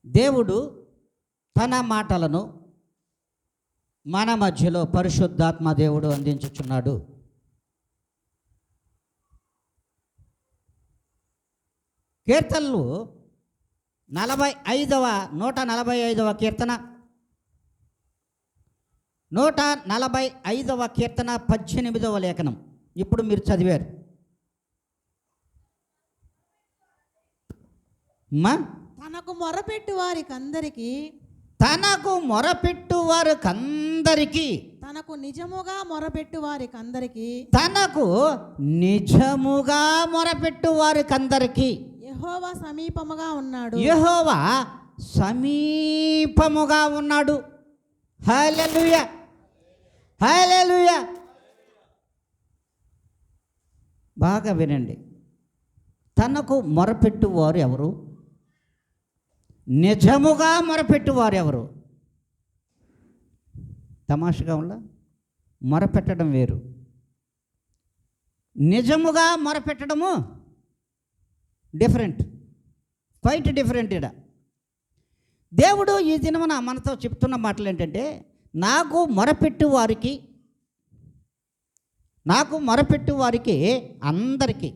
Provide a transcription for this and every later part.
దేవుడు తన మాటలను మన మధ్యలో పరిశుద్ధాత్మ దేవుడు అందించుచున్నాడు. కీర్తనలు 145వ కీర్తన 145వ కీర్తన 18వ లేఖనం ఇప్పుడు మీరు చదివారు. తనకు మొరపెట్టు వారికందరికీ తనకు మొరపెట్టు వారికందరికీ తనకు నిజముగా మొరపెట్టు వారికందరికీ తనకు నిజముగా మొరపెట్టు వారికందరికీ యెహోవా సమీపముగా ఉన్నాడు. యెహోవా సమీపముగా ఉన్నాడు. హల్లెలూయా, హల్లెలూయా. బాగా వినండి. తనకు మొరపెట్టువారు ఎవరు? నిజముగా మొరపెట్టువారు ఎవరు? తమాషగా ఉందా? మొరపెట్టడం వేరు, నిజముగా మొరపెట్టడము డిఫరెంట్, క్వైట్ డిఫరెంట్. ఇడ దేవుడు ఈ దినమున మనతో చెప్తున్న మాటలు ఏంటంటే, నాకు మొరపెట్టు వారికి అందరికీ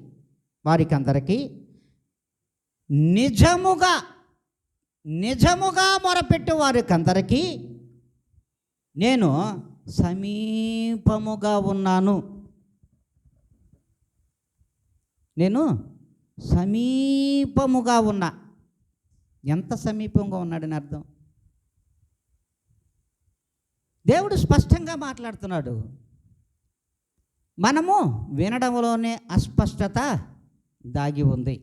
నిజముగా మొరపెట్టు వారికందరికీ నేను సమీపముగా ఉన్నాను. నేను సమీపముగా ఉన్నా. ఎంత సమీపంగా ఉన్నాడని అర్థం? దేవుడు స్పష్టంగా మాట్లాడుతున్నాడు. మనము వినడంలోనే అస్పష్టత దాగి ఉంది.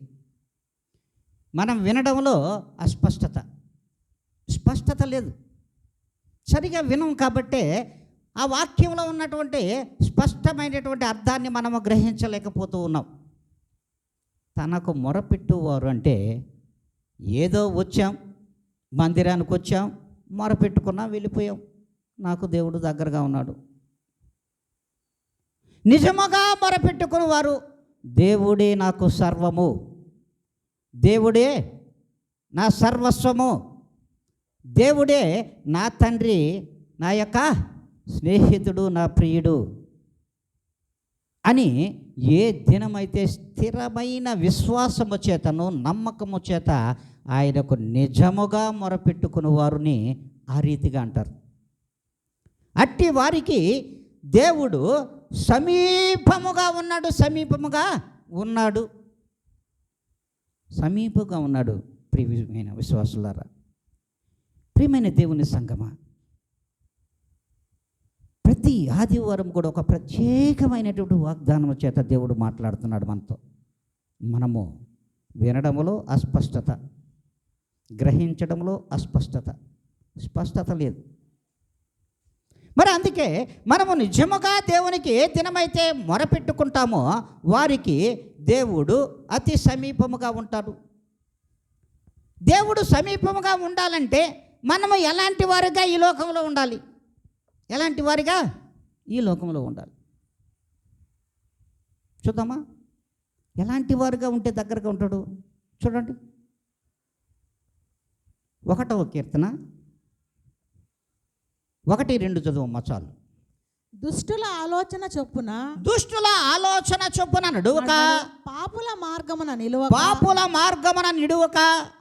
మనం వినడంలో స్పష్టత లేదు. సరిగా వినం కాబట్టే ఆ వాక్యంలో ఉన్నటువంటి స్పష్టమైనటువంటి అర్థాన్ని మనము గ్రహించలేకపోతూ ఉన్నాం. తనకు మొరపెట్టువారు అంటే ఏదో వచ్చాం, మందిరానికి వచ్చాం, మొరపెట్టుకున్నాం, వెళ్ళిపోయాం, నాకు దేవుడు దగ్గరగా ఉన్నాడు. నిజముగా మొరపెట్టుకుని వారు, దేవుడే నాకు సర్వము, దేవుడే నా సర్వస్వము, దేవుడే నా తండ్రి, నా యొక్క స్నేహితుడు, నా ప్రియుడు అని ఏ దినమైతే స్థిరమైన విశ్వాసము చేతను నమ్మకము చేత ఆయనకు నిజముగా మొరపెట్టుకుని వారిని ఆ రీతిగా అంటారు. అట్టి వారికి దేవుడు సమీపముగా ఉన్నాడు. ప్రియమైన విశ్వాసులారా, ప్రియమైన దేవుని సంగమా, ప్రతి ఆదివారం కూడా ఒక ప్రత్యేకమైనటువంటి వాగ్దానం చేత దేవుడు మాట్లాడుతున్నాడు మనతో. మనము వినడంలో అస్పష్టత, గ్రహించడంలో స్పష్టత లేదు. మరి అందుకే మనము నిజముగా దేవునికి ఏ దినమైతే మొరపెట్టుకుంటామో వారికి దేవుడు అతి సమీపముగా ఉంటాడు. దేవుడు సమీపముగా ఉండాలంటే మనము ఎలాంటి వారిగా ఈ లోకంలో ఉండాలి? చూద్దామా? ఎలాంటి వారుగా ఉంటే దగ్గరగా ఉంటాడు? చూడండి, 1వ కీర్తన 1-2 చదువమ్మా చాలు. దుష్టుల ఆలోచన చొప్పున నడువక, పాపుల మార్గమున నిలువక,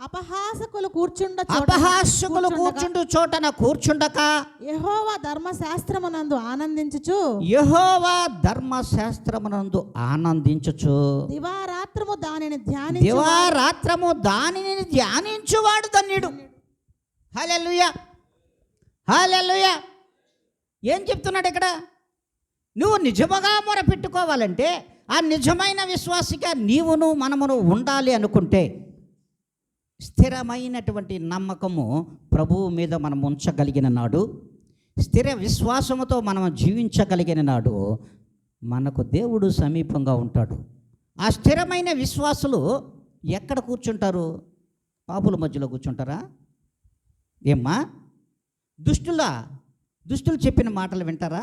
అపహాసకులు కూర్చుండు చోటన కూర్చుండక, యెహోవా ధర్మశాస్త్రమునందు ఆనందించుచు దివారాత్రము దానిని ధ్యానించువాడు ధన్యుడు. హల్లెలూయా, హల్లెలూయా. ఏం చెప్తున్నాడు ఇక్కడ? నువ్వు నిజముగా మొరపెట్టుకోవాలంటే, ఆ నిజమైన విశ్వాసిగా మనమును ఉండాలి అనుకుంటే, స్థిరమైనటువంటి నమ్మకము ప్రభువు మీద మనం ఉంచగలిగిన నాడు, స్థిర విశ్వాసముతో మనం జీవించగలిగిన నాడు మనకు దేవుడు సమీపంగా ఉంటాడు. ఆ స్థిరమైన విశ్వాసులు ఎక్కడ కూర్చుంటారు? పాపుల మధ్యలో కూర్చుంటారా? ఏమ్మా, దుష్టులు చెప్పిన మాటలు వింటారా?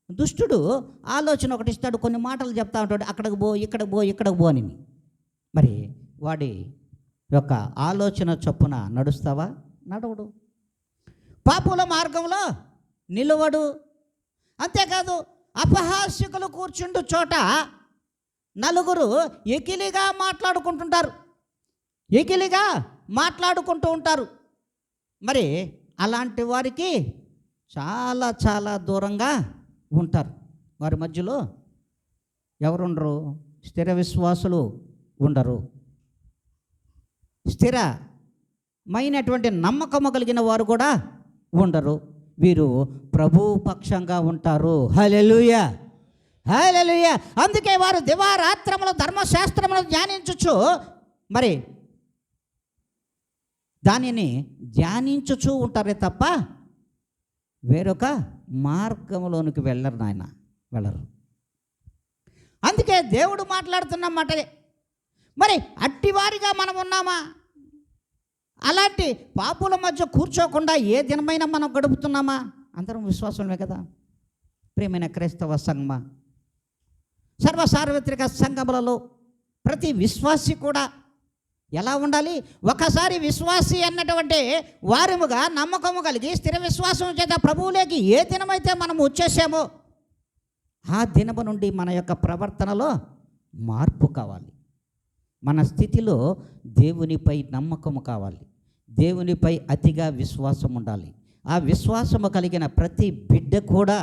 దుష్టుడు ఆలోచన ఒకటి ఇస్తాడు, కొన్ని మాటలు చెప్తా ఉంటాడు, అక్కడికి పో, ఇక్కడికి పో అని. మరి వాడి యొక్క ఆలోచన చొప్పున నడుస్తావా? నడవడు. పాపుల మార్గంలో నిలవడు. అంతేకాదు, అపహాస్యకులు కూర్చుండు చోట నలుగురు ఎకిలిగా మాట్లాడుకుంటుంటారు, ఎకిలిగా మాట్లాడుకుంటూ ఉంటారు. మరి అలాంటి వారికి చాలా చాలా దూరంగా ఉంటారు. వారి మధ్యలో ఎవరుండరు? స్థిర విశ్వాసులు ఉండరు. స్థిరమైనటువంటి నమ్మకము కలిగిన వారు కూడా ఉండరు. వీరు ప్రభు పక్షంగా ఉంటారు. హల్లెలూయా, హల్లెలూయా. అందుకే వారు దివారాత్రములు ధర్మశాస్త్రములు ధ్యానించుచు, మరి దానిని ధ్యానించుచూ ఉంటారే తప్ప వేరొక మార్గంలోనికి వెళ్ళరు నాయన, వెళ్ళరు. అందుకే దేవుడు మాట్లాడుతున్న మాటలే. మరి అట్టివారిగా మనం ఉన్నామా? అలాంటి పాపుల మధ్య కూర్చోకుండా ఏ దినమైనా మనం గడుపుతున్నామా? అందరం విశ్వాసమే కదా. ప్రియమైన క్రైస్తవ సంఘమా, సర్వసార్వత్రిక సంఘములలో ప్రతి విశ్వాసి కూడా ఎలా ఉండాలి? ఒకసారి విశ్వాసి అన్నటువంటి వారముగా నమ్మకము కలిగి స్థిర విశ్వాసం చేత ప్రభువులోకి ఏ దినమైతే మనం వచ్చేసామో ఆ దినము నుండి మన యొక్క ప్రవర్తనలో మార్పు కావాలి. మన స్థితిలో దేవునిపై నమ్మకము కావాలి. దేవునిపై అతిగా విశ్వాసం ఉండాలి. ఆ విశ్వాసము కలిగిన ప్రతి బిడ్డ కూడా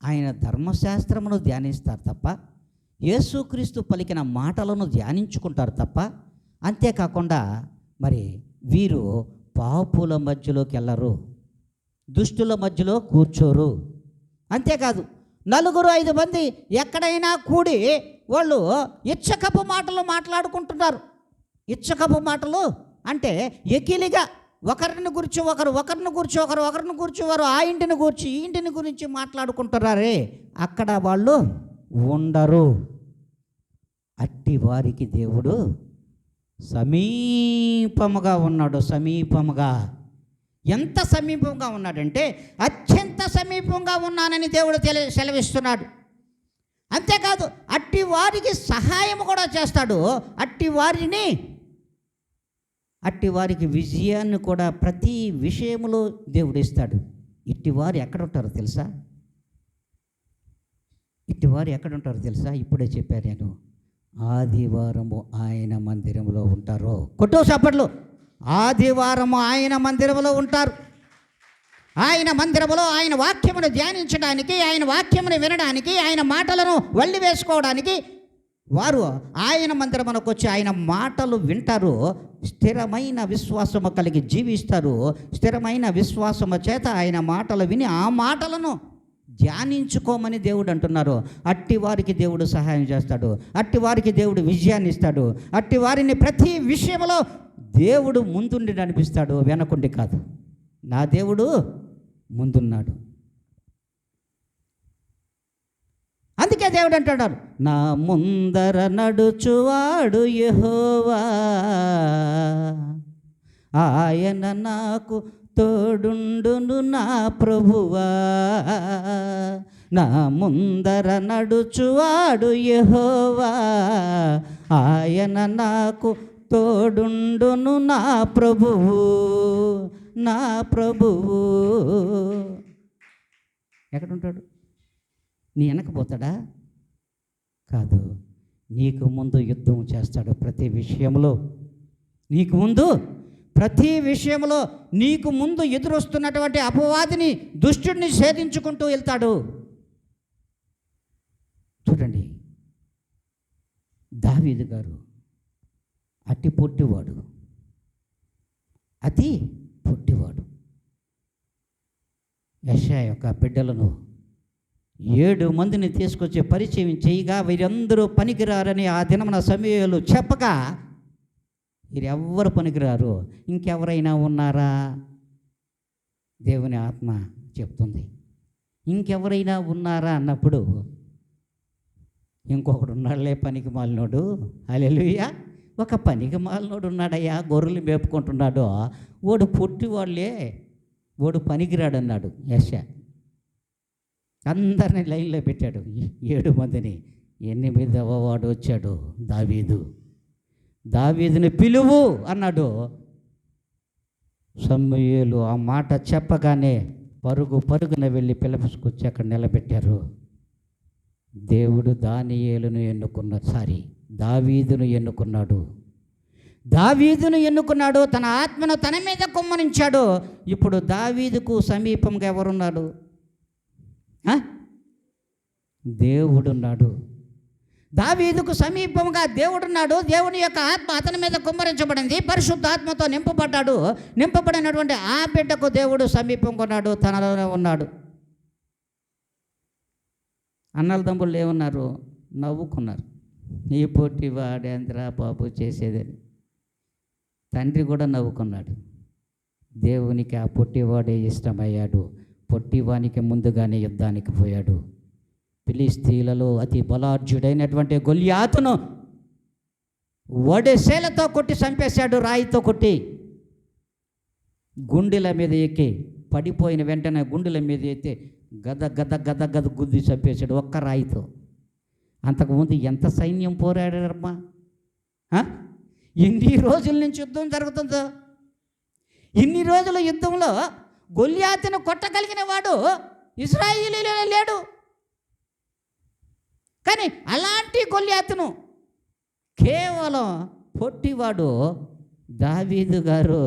ఆయన ధర్మశాస్త్రమును ధ్యానిస్తారు తప్ప, యేసుక్రీస్తు పలికిన మాటలను ధ్యానించుకుంటారు తప్ప, అంతేకాకుండా మరి వీరు పాపుల మధ్యలోకి వెళ్ళరు, దుష్టుల మధ్యలో కూర్చోరు. అంతేకాదు, 4-5 మంది ఎక్కడైనా కూడి వాళ్ళు ఇచ్చకపు మాటలు మాట్లాడుకుంటున్నారు. ఇచ్చకపు మాటలు అంటే ఎకిలిగా ఒకరిని గురించి ఒకరు, ఒకరిని గురించి ఒకరు, ఒకరిని గురించి వారు, ఆ ఇంటిని గురించి ఈ ఇంటిని గురించి మాట్లాడుకుంటున్నారే, అక్కడ వాళ్ళు ఉండరు. అట్టి వారికి దేవుడు సమీపముగా ఉన్నాడు. సమీపముగా, ఎంత సమీపంగా ఉన్నాడంటే అత్యంత సమీపంగా ఉన్నానని దేవుడు సెలవిస్తున్నాడు. అంతేకాదు, అట్టి వారికి సహాయం కూడా చేస్తాడు. అట్టి వారికి విజయాన్ని కూడా ప్రతి విషయంలో దేవుడు ఇస్తాడు. ఇట్టివారు ఎక్కడ ఉంటారో తెలుసా? ఇట్టివారు ఎక్కడ ఉంటారో తెలుసా? ఇప్పుడే చెప్పాను నేను. ఆదివారము ఆయన మందిరంలో ఉంటారు. కొట్టు చప్పట్లు. ఆదివారము ఆయన మందిరంలో ఉంటారు. ఆయన మందిరములో ఆయన వాక్యమును ధ్యానించడానికి, ఆయన వాక్యమును వినడానికి, ఆయన మాటలను వల్లి వేసుకోవడానికి వారు ఆయన మందిరమునకు వచ్చి ఆయన మాటలు వింటారు. స్థిరమైన విశ్వాసము కలిగి జీవిస్తారు. స్థిరమైన విశ్వాసము చేత ఆయన మాటలు విని ఆ మాటలను ధ్యానించుకోమని దేవుడు అంటున్నారు. అట్టి వారికి దేవుడు సహాయం చేస్తాడు. అట్టి వారికి దేవుడు విజయాన్ని ఇస్తాడు. అట్టి వారిని ప్రతి విషయంలో దేవుడు ముందుండి నడిపిస్తాడు, వెనకుండి కాదు. నా దేవుడు ముందున్నాడు. అందుకే దేవుడు అంటున్నాడు, నా ముందర నడుచువాడు యెహోవా, ఆయన నాకు తోడుండును నా ప్రభువా. నా ముందర నడుచువాడు యెహోవా, ఆయన నాకు తోడుండును నా ప్రభువు, నా ప్రభువు. ఎక్కడుంటాడు? నీ వెనకపోతాడా? కాదు, నీకు ముందు యుద్ధం చేస్తాడు. ప్రతి విషయంలో నీకు ముందు, ప్రతి విషయంలో నీకు ముందు ఎదురొస్తున్నటువంటి అపవాదిని, దుష్టుడిని ఛేదించుకుంటూ వెళ్తాడు. చూడండి, దావీదు గారు అతి పొట్టివాడు, అతి పొట్టివాడు. యెషయా యొక్క బిడ్డలను 7 మందిని తీసుకొచ్చి పరిచయం చేయగా వీరందరూ పనికిరారని ఆ దినమున సమూయేలు చెప్పగా, వీరెవ్వరు పనికిరారు, ఇంకెవరైనా ఉన్నారా? దేవుని ఆత్మ చెప్తుంది, ఇంకెవరైనా ఉన్నారా అన్నప్పుడు ఇంకొకడు ఉన్నాడులే పనికి మాలినోడు. హల్లెలూయా. ఒక పనికి మాలినోడు ఉన్నాడయ్యా, గొర్రెలు మేపుకుంటున్నాడు, ఓడు పొట్టివాళ్ళే, ఓడు పనికిరాడు అన్నాడు యెషయా. అందరిని లైన్లో పెట్టాడు. 7 మందిని. 8వ వాడు వచ్చాడు దావీదు. దావీదుని పిలువు అన్నాడు. సమూయేలు ఆ మాట చెప్పగానే పరుగున వెళ్ళి పిలుపుకొచ్చి అక్కడ నిలబెట్టారు. దేవుడు దావీదును ఎన్నుకున్నాడు. తన ఆత్మను తన మీద కుమ్మరించాడు. ఇప్పుడు దావీదుకు సమీపంగా ఎవరున్నాడు? దేవుడున్నాడు. దావీదుకు సమీపంగా దేవుడున్నాడు. దేవుని యొక్క ఆత్మ అతని మీద కుమ్మరించబడింది. పరిశుద్ధ ఆత్మతో నింపబడినటువంటి ఆ బిడ్డకు దేవుడు సమీపంగా ఉన్నాడు, తనలోనే ఉన్నాడు. అన్నల తమ్ముళ్ళు ఏమన్నారు? నవ్వుకున్నారు. ఈ పొట్టి వాడేంద్రా బాబు చేసేదని. తండ్రి కూడా నవ్వుకున్నాడు. దేవునికి ఆ పొట్టివాడే ఇష్టమయ్యాడు. పొట్టివానికి ముందుగానే యుద్ధానికి పోయాడు. ఫిలిష్తీయులలో అతి బలార్జుడైనటువంటి గొల్యాతును వడెసేలతో కొట్టి చంపేశాడు. రాయితో కొట్టి గుండెల మీద ఎక్కి పడిపోయిన వెంటనే గుండెల మీద ఎత్తి గద గుద్ది చంపేశాడు ఒక్క రాయితో. అంతకుముందు ఎంత సైన్యం పోరాడారమ్మా! ఎన్ని రోజుల నుంచి యుద్ధం జరుగుతుందో. ఇన్ని రోజుల యుద్ధంలో గొల్యాతును కొట్టగలిగిన వాడు ఇశ్రాయేలీలో లేడు. కానీ అలాంటి గొల్యాతును కేవలం పొట్టివాడు దావీదు గారు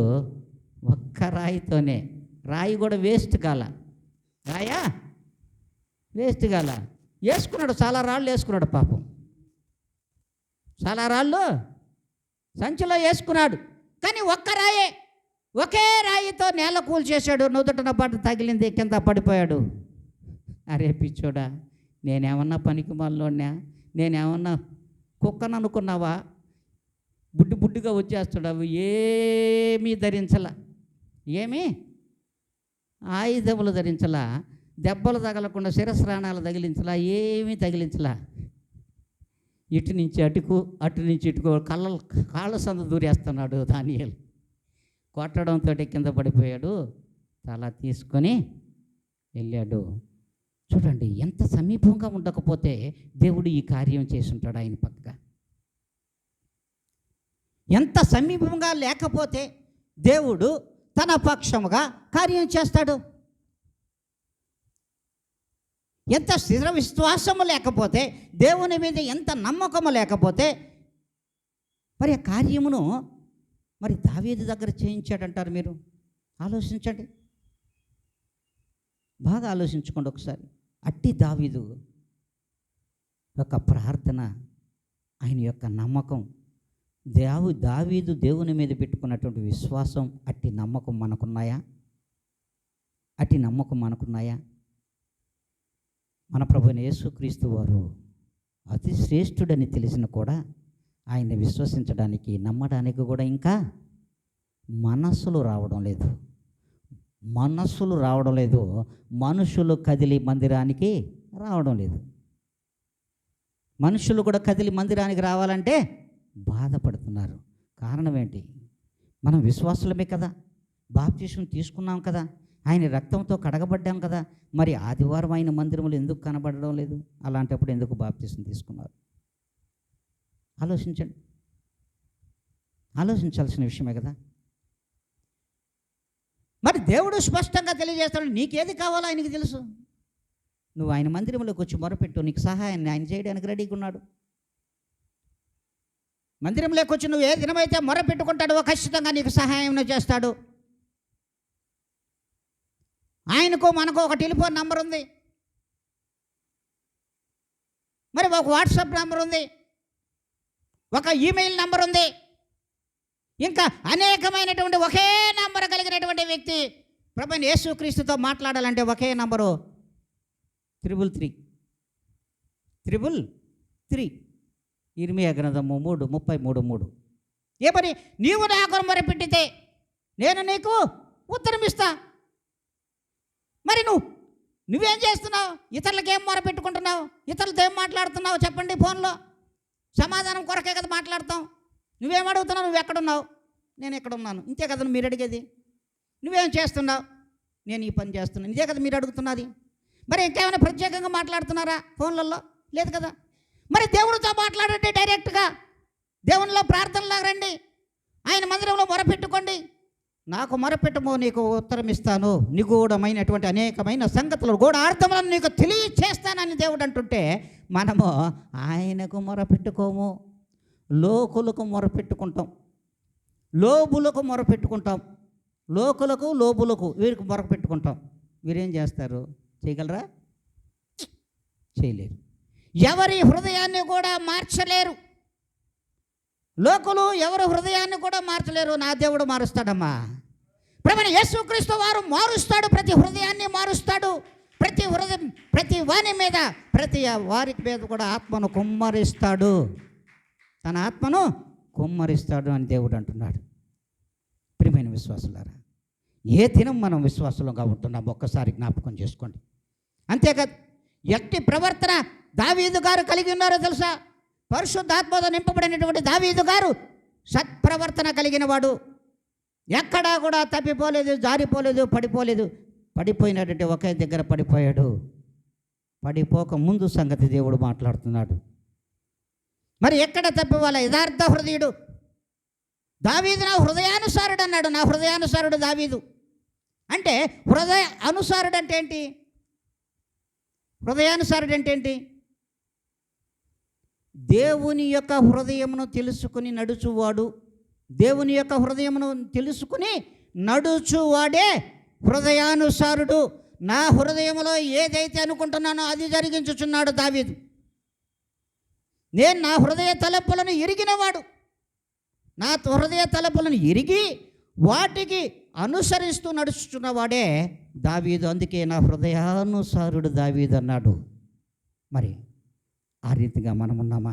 ఒక్క రాయితోనే, రాయి కూడా వేస్ట్ కాల, వేసుకున్నాడు. చాలా రాళ్ళు వేసుకున్నాడు పాపం. చాలా రాళ్ళు సంచిలో వేసుకున్నాడు. కానీ ఒకే రాయితో నేల కూల్చేశాడు. నుదుటన పాటు తగిలింది, కింద పడిపోయాడు. అరే పిచ్చోడా, నేనేమన్నా పనికి మాలోనా? నేనేమన్నా కుక్కను అనుకున్నావా? బుడ్డిగా వచ్చేస్తాడు. ఏమీ ధరించలా, ఏమీ ఆయుధములు ధరించలా, దెబ్బలు తగలకుండా శిరస్రాణాలు తగిలించలా, ఏమీ తగిలించలా. ఇటు నుంచి అటుకు, అటు నుంచి ఇటుకు కాళ్ళ సంద దూరేస్తున్నాడు దానియేలు. కొట్టడంతో కింద పడిపోయాడు. తల తీసుకొని వెళ్ళాడు. చూడండి, ఎంత సమీపంగా ఉండకపోతే దేవుడు ఈ కార్యం చేసుంటాడు. ఆయన పక్కగా ఎంత సమీపంగా లేకపోతే దేవుడు తన పక్షముగా కార్యం చేస్తాడు. ఎంత స్థిర విశ్వాసము లేకపోతే, దేవుని మీద ఎంత నమ్మకము లేకపోతే మరి ఆ కార్యమును మరి దావీదు దగ్గర చేయించాడంటారు. మీరు ఆలోచించండి, బాగా ఆలోచించుకోండి ఒకసారి. అట్టి దావీదు యొక్క ప్రార్థన, ఆయన యొక్క నమ్మకం, దావీదు దేవుని మీద పెట్టుకున్నటువంటి విశ్వాసం, అట్టి నమ్మకం మనకున్నాయా? మన ప్రభువైన యేసుక్రీస్తు వారు అతి శ్రేష్ఠుడని తెలిసిన కూడా ఆయన్ని విశ్వసించడానికి, నమ్మడానికి కూడా ఇంకా మనస్సులు రావడం లేదు. మనుషులు కదిలి మందిరానికి రావడం లేదు. మనుషులు కూడా కదిలి మందిరానికి రావాలంటే బాధపడుతున్నారు. కారణం ఏంటి? మనం విశ్వాసులమే కదా, బాప్తిసం తీసుకున్నాం కదా, ఆయన రక్తంతో కడగబడ్డాం కదా. మరి ఆదివారం ఆయన మందిరంలో ఎందుకు కనబడడం లేదు? అలాంటప్పుడు ఎందుకు బాప్తిసం తీసుకున్నారు? ఆలోచించాల్సిన విషయమే కదా. మరి దేవుడు స్పష్టంగా తెలియజేస్తాడు, నీకేది కావాలో ఆయనకి తెలుసు. నువ్వు ఆయన మందిరంలోకి వచ్చి మొరపెట్టు, నీకు సహాయాన్ని ఆయన చేయడానికి రెడీగా ఉన్నాడు. మందిరంలోకి వచ్చి నువ్వు ఏ దినమైతే మొరపెట్టుకుంటాడో ఖచ్చితంగా నీకు సహాయం చేస్తాడు. ఆయనకు మనకు ఒక టెలిఫోన్ నంబర్ ఉంది, మరి ఒక వాట్సాప్ నంబర్ ఉంది, ఒక ఈమెయిల్ నంబర్ ఉంది, ఇంకా అనేకమైనటువంటి ఒకే నంబర్ కలిగినటువంటి వ్యక్తి ప్రభువైన యేసుక్రీస్తుతో మాట్లాడాలంటే ఒకే నంబరు 333 ఇర్మియా గ్రంథము 3:33. ఏమని? నీవు నాకు మొరపెట్టితే నేను నీకు ఉత్తరం ఇస్తా. మరి నువ్వేం చేస్తున్నావు? ఇతరులకు ఏం మొరపెట్టుకుంటున్నావు? ఇతరులతో ఏం మాట్లాడుతున్నావు? చెప్పండి. ఫోన్లో సమాధానం కొరకే కదా మాట్లాడతాం. నువ్వేం అడుగుతున్నావు? నువ్వు ఎక్కడున్నావు? నేను ఎక్కడున్నాను. ఇంతే కదా మీరు అడిగేది. నువ్వేం చేస్తున్నావు? నేను ఈ పని చేస్తున్నాను. ఇదే కదా మీరు అడుగుతున్నది. మరి ఇంకేమైనా ప్రత్యేకంగా మాట్లాడుతున్నారా ఫోన్లలో? లేదు కదా. మరి దేవుడితో మాట్లాడండి డైరెక్ట్గా. దేవునిలో ప్రార్థనలాగా రండి, ఆయన మందిరంలో మొరపెట్టుకోండి. నాకు మొరపెట్టము, నీకు ఉత్తరం ఇస్తాను, నిగూఢమైనటువంటి అనేకమైన సంగతులు గూఢార్థములను నీకు తెలియచేస్తానని దేవుడు అంటుంటే, మనము ఆయనకు మొరపెట్టుకోము, లోకులకు మొరపెట్టుకుంటాం, లోబులకు మొరపెట్టుకుంటాం, లోబులకు వీరికి మొరపెట్టుకుంటాం. వీరేం చేస్తారు? చేయగలరా? చేయలేరు. ఎవరి హృదయాన్ని కూడా మార్చలేరు. లోకులు ఎవరు హృదయాన్ని కూడా మార్చలేరు. నా దేవుడు మారుస్తాడమ్మా. ప్రభువైన యేసుక్రీస్తు వారు మారుస్తాడు, ప్రతి హృదయాన్ని మారుస్తాడు. ప్రతి హృదయం, ప్రతి వాని మీద, ప్రతి వారికి మీద కూడా ఆత్మను కుమ్మరిస్తాడు, తన ఆత్మను కుమ్మరిస్తాడు అని దేవుడు అంటున్నాడు. ప్రియమైన విశ్వాసులారా, ఏ దినం మనం విశ్వాసులుగా ఉంటున్నాం ఒక్కసారి జ్ఞాపకం చేసుకోండి. అంతేకాదు, ఎట్టి ప్రవర్తన దావీదు గారు కలిగి ఉన్నారో తెలుసా? పరిశుద్ధాత్మతో నింపబడినటువంటి దావీదు గారు సత్ప్రవర్తన కలిగిన వాడు. ఎక్కడా కూడా తప్పిపోలేదు, జారిపోలేదు, పడిపోలేదు. పడిపోయినటువంటి ఒకే దగ్గర పడిపోయాడు. పడిపోక ముందు సంగతి దేవుడు మాట్లాడుతున్నాడు. మరి ఎక్కడ తప్పిపోవాల? యథార్థ హృదయుడు దావీదు నా హృదయానుసారుడు అన్నాడు. నా హృదయానుసారుడు దావీదు అంటే, హృదయ అనుసారుడు అంటే ఏంటి? హృదయానుసారుడు అంటే ఏంటి? దేవుని యొక్క హృదయమును తెలుసుకుని నడుచువాడు. దేవుని యొక్క హృదయమును తెలుసుకుని నడుచువాడే హృదయానుసారుడు. నా హృదయంలో ఏదైతే అనుకుంటున్నానో అది జరిగించుచున్నాడు దావీదు. నేను నా హృదయ తలపులను ఎరిగినవాడు. నా హృదయ తలపులను ఎరిగి వాటికి అనుసరిస్తూ నడుచుచున్నవాడే దావీదు. అందుకే నా హృదయానుసారుడు దావీదు అన్నాడు. మరి ఆ రీతిగా మనమున్నామా?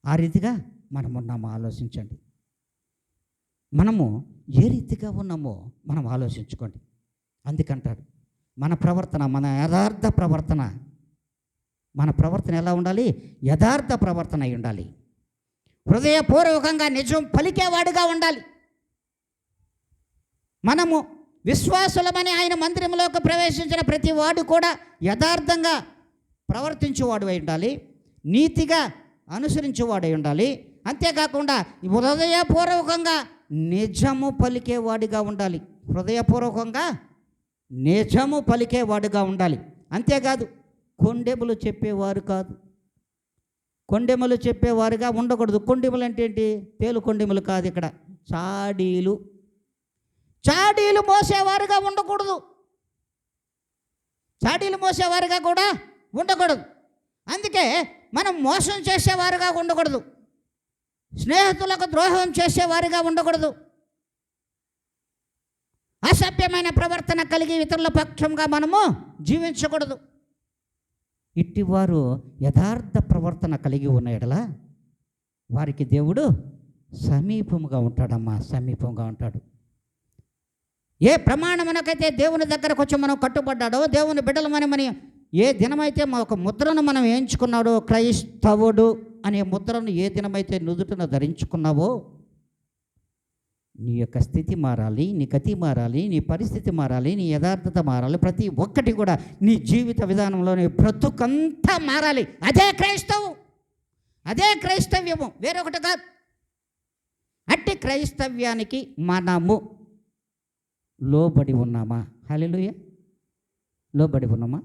ఆ రీతిగా మనమున్నామా? ఆలోచించండి. మనము ఏ రీతిగా ఉన్నామో మనం ఆలోచించుకోండి. అందుకంటాడు, మన ప్రవర్తన, మన యథార్థ ప్రవర్తన, మన ప్రవర్తన ఎలా ఉండాలి? యథార్థ ప్రవర్తన అయి ఉండాలి. హృదయపూర్వకంగా నిజం పలికేవాడుగా ఉండాలి. మనము విశ్వాసులమని ఆయన మందిరంలోకి ప్రవేశించిన ప్రతి వాడు కూడా యథార్థంగా ప్రవర్తించేవాడు అయి ఉండాలి, నీతిగా అనుసరించేవాడై ఉండాలి. అంతేకాకుండా హృదయపూర్వకంగా నిజము పలికేవాడిగా ఉండాలి. హృదయపూర్వకంగా నిజము పలికేవాడుగా ఉండాలి. అంతేకాదు, కొండెములు చెప్పేవారు కాదు, కొండెములు చెప్పేవారుగా ఉండకూడదు. కొండెములు అంటే ఏంటి? తేలు కొండెములు కాదు, ఇక్కడ చాడీలు మోసేవారుగా ఉండకూడదు. చాడీలు మోసేవారుగా కూడా ఉండకూడదు. అందుకే మనం మోసం చేసేవారుగా ఉండకూడదు, స్నేహితులకు ద్రోహం చేసేవారుగా ఉండకూడదు, అసభ్యమైన ప్రవర్తన కలిగి ఇతరుల పక్షంగా మనము జీవించకూడదు. ఇట్టివారు యథార్థ ప్రవర్తన కలిగి ఉన్న ఎడల వారికి దేవుడు సమీపముగా ఉంటాడమ్మా, సమీపంగా ఉంటాడు. ఏ ప్రమాణమునకైతే దేవుని దగ్గరకు వచ్చి మనం కట్టుబడ్డాడో, దేవుని బిడ్డలమని ఏ దినమైతే ఒక ముద్రను మనం వేయించుకున్నాడో, క్రైస్తవుడు అనే ముద్రను ఏ దినమైతే నుదుటన ధరించుకున్నావో, నీ యొక్క స్థితి మారాలి, నీ గతి మారాలి, నీ పరిస్థితి మారాలి, నీ యథార్థత మారాలి. ప్రతి ఒక్కటి కూడా నీ జీవిత విధానంలోని బ్రతుకంతా మారాలి. అదే క్రైస్తవం, అదే క్రైస్తవ్యము, వేరొకటి కాదు. అట్టి క్రైస్తవ్యానికి మనము లోబడి ఉన్నామా? హల్లెలూయా. లోబడి ఉన్నామా?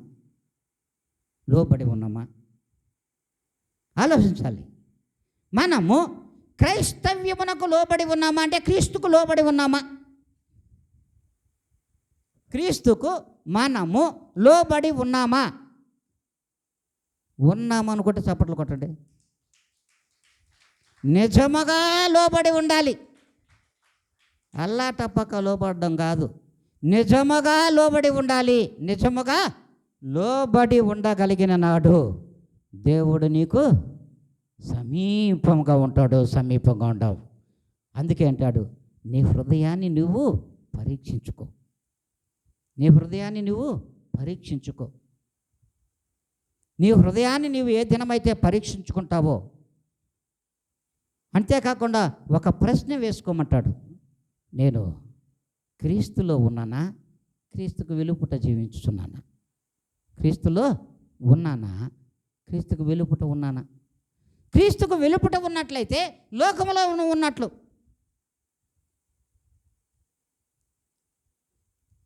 లోబడి ఉన్నామా? ఆలోచించాలి. మనము క్రైస్తవ్యమునకు లోబడి ఉన్నామా అంటే క్రీస్తుకు లోబడి ఉన్నామా? క్రీస్తుకు మనము లోబడి ఉన్నామా? ఉన్నామనుకుంటే చప్పట్లు కొట్టండి. నిజముగా లోబడి ఉండాలి. అల్లా తప్పక లోబడడం కాదు, నిజముగా లోబడి ఉండాలి. నిజముగా లోబడి ఉండగలిగిన నాడు దేవుడు నీకు సమీపంగా ఉంటాడు, సమీపంగా ఉండవు. అందుకే అంటాడు, నీ హృదయాన్ని నువ్వు పరీక్షించుకో, నీ హృదయాన్ని నువ్వు పరీక్షించుకో. నీ హృదయాన్ని నువ్వు ఏ దినమైతే పరీక్షించుకుంటావో, అంతేకాకుండా ఒక ప్రశ్న వేసుకోమంటాడు, నేను క్రీస్తులో ఉన్నానా, క్రీస్తుకు వెలుపుట జీవించుచున్నానా? క్రీస్తులో ఉన్నానా, క్రీస్తుకు వెలుపుట ఉన్నానా? క్రీస్తుకు వెలుపట ఉన్నట్లయితే లోకములో నువ్వు ఉన్నట్లు.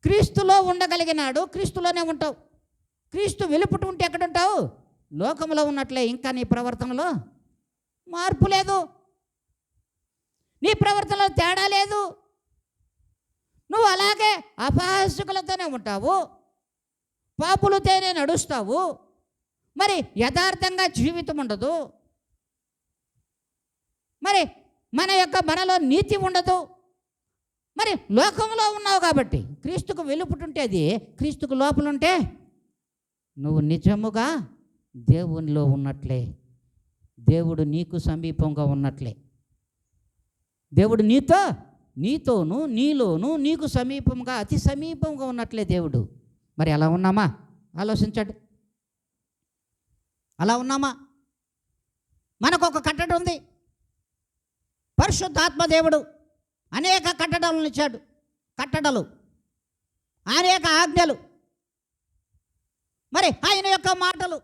క్రీస్తులో ఉండగలిగినాడు, క్రీస్తులోనే ఉంటావు. క్రీస్తు వెలుపట ఉంటే ఎక్కడుంటావు? లోకములో ఉన్నట్లే. ఇంకా నీ ప్రవర్తనలో మార్పు లేదు, నీ ప్రవర్తనలో తేడా లేదు. నువ్వు అలాగే అపహాస్యకులతోనే ఉంటావు, పాపులతోనే నడుస్తావు. మరి యథార్థంగా జీవితం ఉండదు. మరి మనలో నీతి ఉండదు. మరి లోకంలో ఉన్నావు కాబట్టి క్రీస్తుకు వెలుపుటుంటే అది, క్రీస్తుకు లోపలుంటే నువ్వు నిజముగా దేవునిలో ఉన్నట్లే, దేవుడు నీకు సమీపంగా ఉన్నట్లే. దేవుడు నీతోనూ నీలోనూ నీకు సమీపంగా, అతి సమీపంగా ఉన్నట్లే దేవుడు. మరి అలా ఉన్నామా? ఆలోచించండి. అలా ఉన్నామా? మనకు ఒక కట్టడ ఉంది. పరిశుద్ధాత్మ దేవుడు అనేక కట్టడలను ఇచ్చాడు. కట్టడలు, అనేక ఆజ్ఞలు, మరి ఆయన యొక్క మాటలు.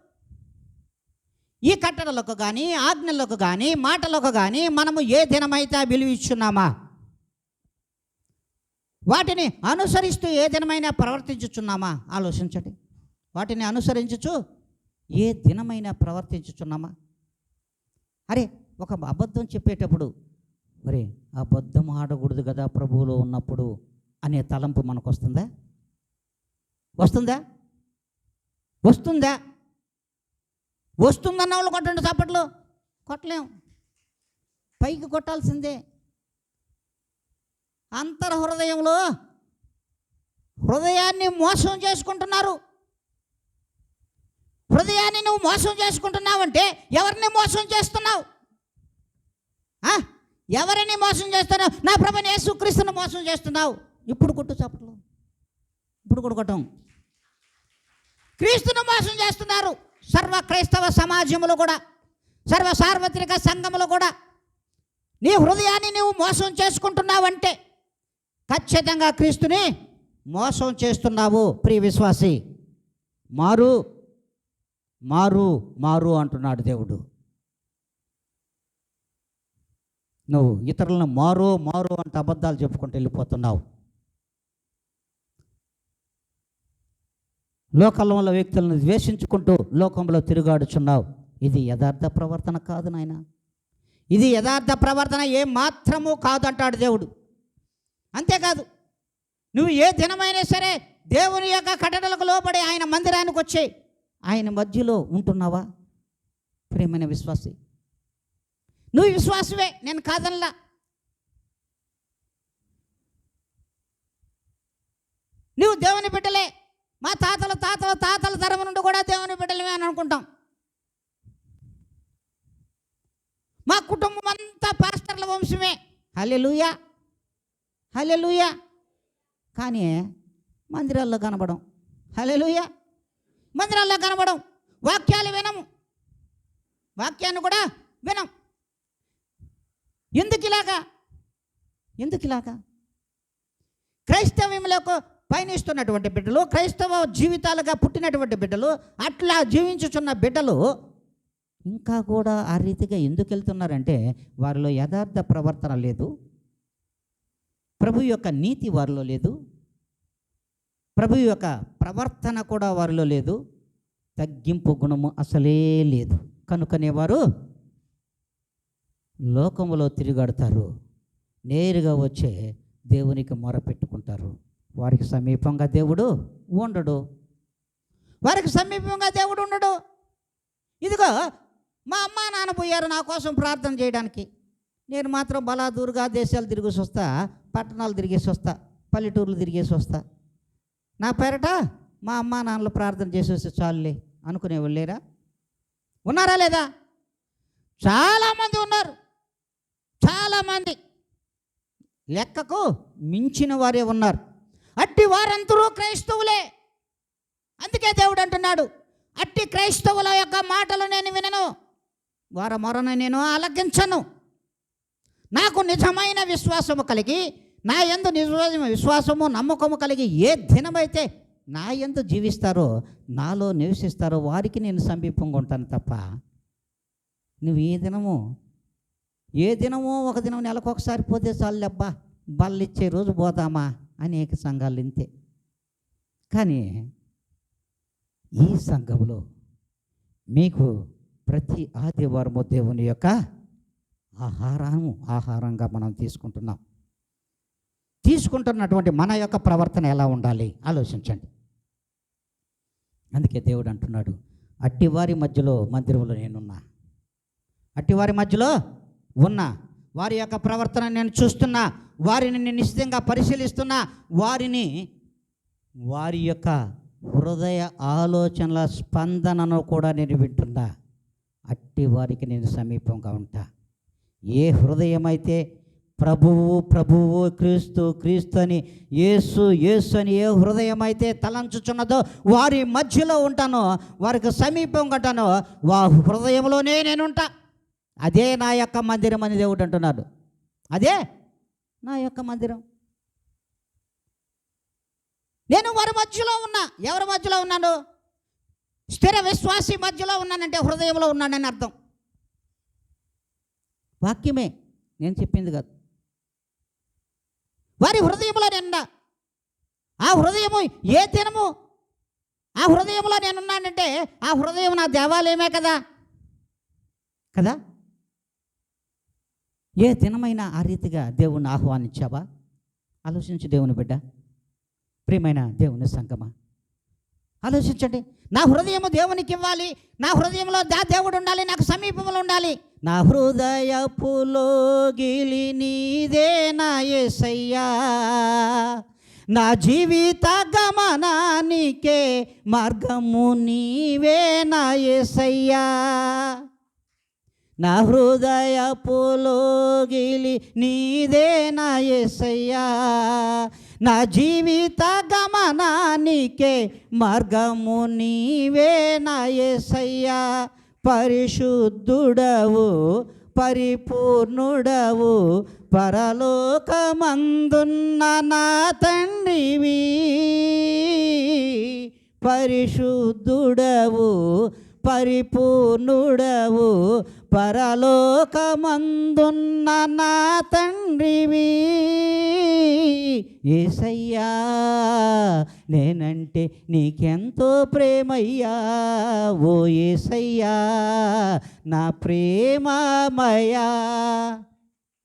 ఈ కట్టడలకు కానీ, ఆజ్ఞలకు కానీ, మాటలకు కానీ మనము ఏ దినమైతే విలువ ఇచ్చున్నామా, వాటిని అనుసరిస్తూ ఏ దినమైనా ప్రవర్తించుచున్నామా? ఆలోచించండి. వాటిని అనుసరించుచు ఏ దినమైనా ప్రవర్తించుచున్నామా? అరే, ఒక అబద్ధం చెప్పేటప్పుడు మరి అబద్ధం ఆడకూడదు కదా ప్రభువులో ఉన్నప్పుడు అనే తలంపు మనకు వస్తుందా? వస్తుందన్న వాళ్ళు కొట్టండి చప్పట్లు. కొట్టలేం, పైకి కొట్టాల్సిందే. అంతర్హృదయంలో హృదయాన్ని మోసం చేసుకుంటున్నారు. హృదయాన్ని నువ్వు మోసం చేసుకుంటున్నావంటే ఎవరిని మోసం చేస్తున్నావు? ఎవరిని మోసం చేస్తున్నావు? నా ప్రభువైన యేసుక్రీస్తును మోసం చేస్తున్నావు. ఇప్పుడు కొట్టు చప్పట్లు. ఇప్పుడు కూడా కొట్టం. క్రీస్తును మోసం చేస్తున్నారు. సర్వ క్రైస్తవ సమాజంలో కూడా, సర్వ సార్వత్రిక సంఘములో కూడా నీ హృదయాన్ని నువ్వు మోసం చేసుకుంటున్నావంటే ఖచ్చితంగా క్రీస్తుని మోసం చేస్తున్నావు. ప్రియ విశ్వాసి, మారు మారు మారు అంటున్నాడు దేవుడు. నువ్వు ఇతరులను మారు మారు అంటే అబద్ధాలు చెప్పుకుంటూ వెళ్ళిపోతున్నావు. లోకంలో వ్యక్తులను ద్వేషించుకుంటూ లోకంలో తిరుగాడుచున్నావు. ఇది యథార్థ ప్రవర్తన కాదు నాయన. ఇది యథార్థ ప్రవర్తన ఏ మాత్రము కాదు అంటాడు దేవుడు. అంతేకాదు, నువ్వు ఏ దినమైనా సరే దేవుని యొక్క కట్టడలకు లోబడి ఆయన మందిరానికి వచ్చి ఆయన మధ్యలో ఉంటున్నావా? ప్రియమైన విశ్వాసి, నువ్వు విశ్వాసవే, నేను కాదనలా. నువ్వు దేవుని బిడ్డలే. మా తాతల తాతల తాతల తరం నుండి కూడా దేవుని బిడ్డలమే అని అనుకుంటాం. మా కుటుంబం అంతా పాస్టర్ల వంశమే. హల్లెలూయా, హల్లెలూయా. కానీ మందిరాల్లో కనబడం. హల్లెలూయా. మందిరాల్లో కనబడం. వాక్యాలు వినము, వాక్యాన్ని కూడా వినం. ఎందుకు ఇలాగా? క్రైస్తవ్యంలోకి పయనిస్తున్నటువంటి బిడ్డలు, క్రైస్తవ జీవితాలుగా పుట్టినటువంటి బిడ్డలు, అట్లా జీవించుచున్న బిడ్డలు ఇంకా కూడా ఆ రీతిగా ఎందుకు వెళ్తున్నారంటే వారిలో యథార్థ ప్రవర్తన లేదు, ప్రభు యొక్క నీతి వారిలో లేదు, ప్రభు యొక్క ప్రవర్తన కూడా వారిలో లేదు, తగ్గింపు గుణము అసలే లేదు. కనుకనే వారు లోకములో తిరిగాడుతారు. నేరుగా వచ్చే దేవునికి మొరపెట్టుకుంటారు. వారికి సమీపంగా దేవుడు ఉండడు. ఇదిగో మా అమ్మ నాన్న పోయారు నా కోసం ప్రార్థన చేయడానికి. నేను మాత్రం బలాదూరుగా దేశాలు తిరిగేసి వస్తా, పట్టణాలు తిరిగేసి వస్తా, పల్లెటూర్లు తిరిగేసి వస్తా. నా పేరట మా అమ్మ నాన్నలు ప్రార్థన చేసేసి చాలులే అనుకునేవాళ్ళు లేరా? ఉన్నారా లేదా? చాలామంది ఉన్నారు. చాలామంది లెక్కకు మించిన వారే ఉన్నారు. అట్టి వారందరూ క్రైస్తవులే. అందుకే దేవుడు అంటున్నాడు, అట్టి క్రైస్తవుల యొక్క మాటలు నేను వినను, వారి మొరను నేను ఆలకించను. నాకు నిజమైన విశ్వాసము కలిగి, నా యందు నిజమైన విశ్వాసము నమ్మకము కలిగి ఏ దినమైతే నా యందు జీవిస్తారో, నాలో నివసిస్తారో వారికి నేను సమీపంగా ఉంటాను తప్ప నువ్వు ఏ దినమో ఒక దినం నెలకు ఒకసారి పోతే చాలు అబ్బా బళ్ళు ఇచ్చే రోజు పోదామా అనేక సంఘాలు ఇంతే. కానీ ఈ సంఘంలో మీకు ప్రతి ఆదివారము దేవుని యొక్క ఆహారంగా మనం తీసుకుంటున్నటువంటి మన యొక్క ప్రవర్తన ఎలా ఉండాలి ఆలోచించండి. అందుకే దేవుడు అంటున్నాడు, అట్టివారి మధ్యలో మందిరంలో నేనున్నా, అట్టివారి మధ్యలో ఉన్నా, వారి యొక్క ప్రవర్తన నేను చూస్తున్నా, వారిని నేను నిశ్చితంగా పరిశీలిస్తున్నా, వారి యొక్క హృదయ ఆలోచనల స్పందనను కూడా నేను వింటున్నా. అట్టి వారికి నేను సమీపంగా ఉంటా. ఏ హృదయం అయితే ప్రభువు క్రీస్తు అని యేసు అని ఏ హృదయం అయితే తలంచుచున్నదో వారి మధ్యలో ఉంటానో, వారికి సమీపంగా ఉంటానో, హృదయంలోనే నేనుంటా. అదే నా యొక్క మందిరం అని దేవుడు అంటున్నాడు. అదే నా యొక్క మందిరం. నేను వారి మధ్యలో ఉన్నా. ఎవరి మధ్యలో ఉన్నాను? స్థిర విశ్వాసి మధ్యలో ఉన్నానంటే హృదయంలో ఉన్నానని అర్థం. వాక్యమే, నేను చెప్పింది కాదు. వారి హృదయంలో నేనున్నా. ఆ హృదయము ఏ దినము ఆ హృదయంలో నేనున్నానంటే ఆ హృదయం నా దేవాలయమే కదా. ఏ దినమైనా ఆ రీతిగా దేవుణ్ణి ఆహ్వానించావా? ఆలోచించు దేవుని బిడ్డ, ప్రియమైన దేవుని సంగమా, ఆలోచించండి. నా హృదయము దేవునికి ఇవ్వాలి. నా హృదయంలో దేవుడు ఉండాలి, నాకు సమీపంలో ఉండాలి. నా హృదయపులోగిలి నీదే నా యేసయ్యా, నా జీవిత గమనానికే మార్గము నీవే నా యేసయ్యా. నా హృదయపులోగిలి నీదే నా యేసయ్యా, నా జీవిత గమనానికే మార్గము నీవే నా యేసయ్యా. పరిశుద్ధుడవు పరిపూర్ణుడవు పరలోకమందున్న నా తండ్రివి. పరిశుద్ధుడవు పరిపూర్ణుడవు పరలోకమందున్న నా తండ్రివి. యేసయ్యా నేనంటే నీకెంతో ప్రేమయ్యా, ఓ యేసయ్యా నా ప్రేమమయ్యా.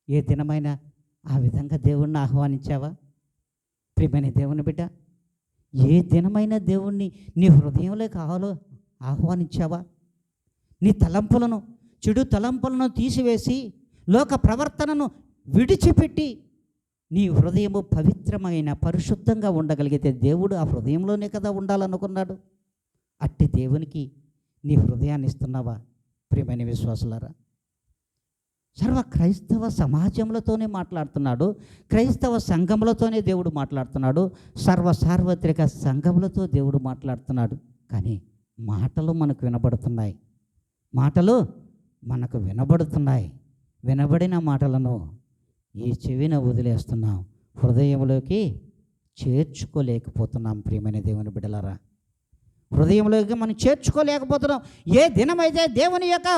ఏ దినమైనా ఆ విధంగా దేవుణ్ణి ఆహ్వానించావా? ప్రియమైన దేవుని బిడ్డ, ఏ దినమైన దేవుణ్ణి నీ హృదయంలోకి ఆహ్వానించావా? నీ తలంపులను, చెడు తలంపులను తీసివేసి లోక ప్రవర్తనను విడిచిపెట్టి నీ హృదయము పవిత్రమైన పరిశుద్ధంగా ఉండగలిగితే దేవుడు ఆ హృదయంలోనే కదా ఉండాలనుకున్నాడు. అట్టి దేవునికి నీ హృదయాన్ని ఇస్తున్నావా? ప్రియమైన విశ్వాసులారా, సర్వ క్రైస్తవ సమాజంలోతోనే మాట్లాడుతున్నాడు, క్రైస్తవ సంఘములతోనే దేవుడు మాట్లాడుతున్నాడు, సార్వత్రిక సంఘములతో దేవుడు మాట్లాడుతున్నాడు. కానీ మాటలు మనకు వినబడుతున్నాయి. వినబడిన మాటలను ఈ చెవిన వదిలేస్తున్నాం, హృదయంలోకి చేర్చుకోలేకపోతున్నాం. ప్రియమైన దేవుని బిడ్డలారా, హృదయంలోకి మనం చేర్చుకోలేకపోతున్నాం. ఏ దినమైతే దేవుని యొక్క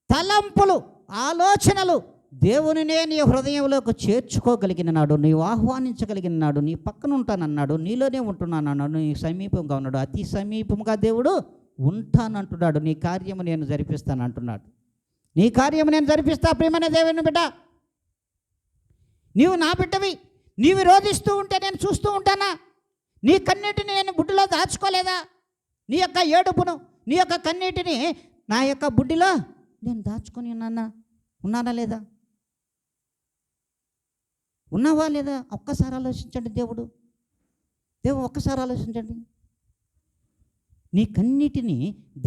తలంపులు, ఆలోచనలు దేవునినే నీ హృదయంలోకి చేర్చుకోగలిగిన నాడు, నీవు ఆహ్వానించగలిగిన నాడు, నీ పక్కన ఉంటానన్నాడు, నీలోనే ఉంటున్నానన్నాడు, నీ సమీపంగా ఉన్నాడు, అతి సమీపంగా దేవుడు ఉంటానంటున్నాడు. నీ కార్యము నేను జరిపిస్తానంటున్నాడు. నీ కార్యము నేను జరిపిస్తా. ప్రియమైన దేవుని బిడ్డ, నీవు నా బిడ్డవి. నీవు రోధిస్తూ ఉంటే నేను చూస్తూ ఉంటానా? నీ కన్నీటిని నేను బుడ్డిలో దాచుకోలేదా? నీ యొక్క ఏడుపును, నీ యొక్క కన్నీటిని నా యొక్క బుడ్డిలో నేను దాచుకొని ఉన్నానా లేదా? ఉన్నావా లేదా? ఒక్కసారి ఆలోచించండి. దేవుడు ఒక్కసారి ఆలోచించండి. నీ కన్నీటిని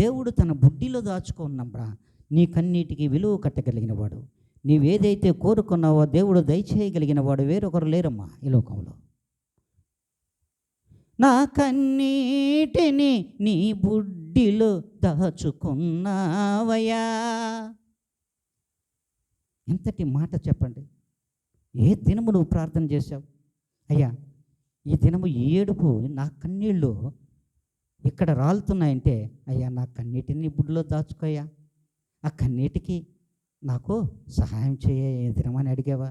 దేవుడు తన బుడ్డిలో దాచుకున్నప్పుడు నీ కన్నీటికి విలువ కట్టగలిగిన వాడు, నీవేదైతే కోరుకున్నావో దేవుడు దయచేయగలిగిన వాడు వేరొకరు లేరమ్మా ఈ లోకంలో. నా కన్నీటిని నీ బుడ్డిలో దాచుకున్నావయ్యా. ఎంతటి మాట చెప్పండి. ఏ దినము నువ్వు ప్రార్థన చేశావు? అయ్యా, ఈ దినము ఏడుపు, నా కన్నీళ్ళు ఇక్కడ రాలుతున్నాయంటే, అయ్యా నా కన్నీటిని బుడ్డిలో దాచుకోయ్యా, ఆ కన్నీటికి నాకు సహాయం చేయ ఏ దినమని అడిగావా?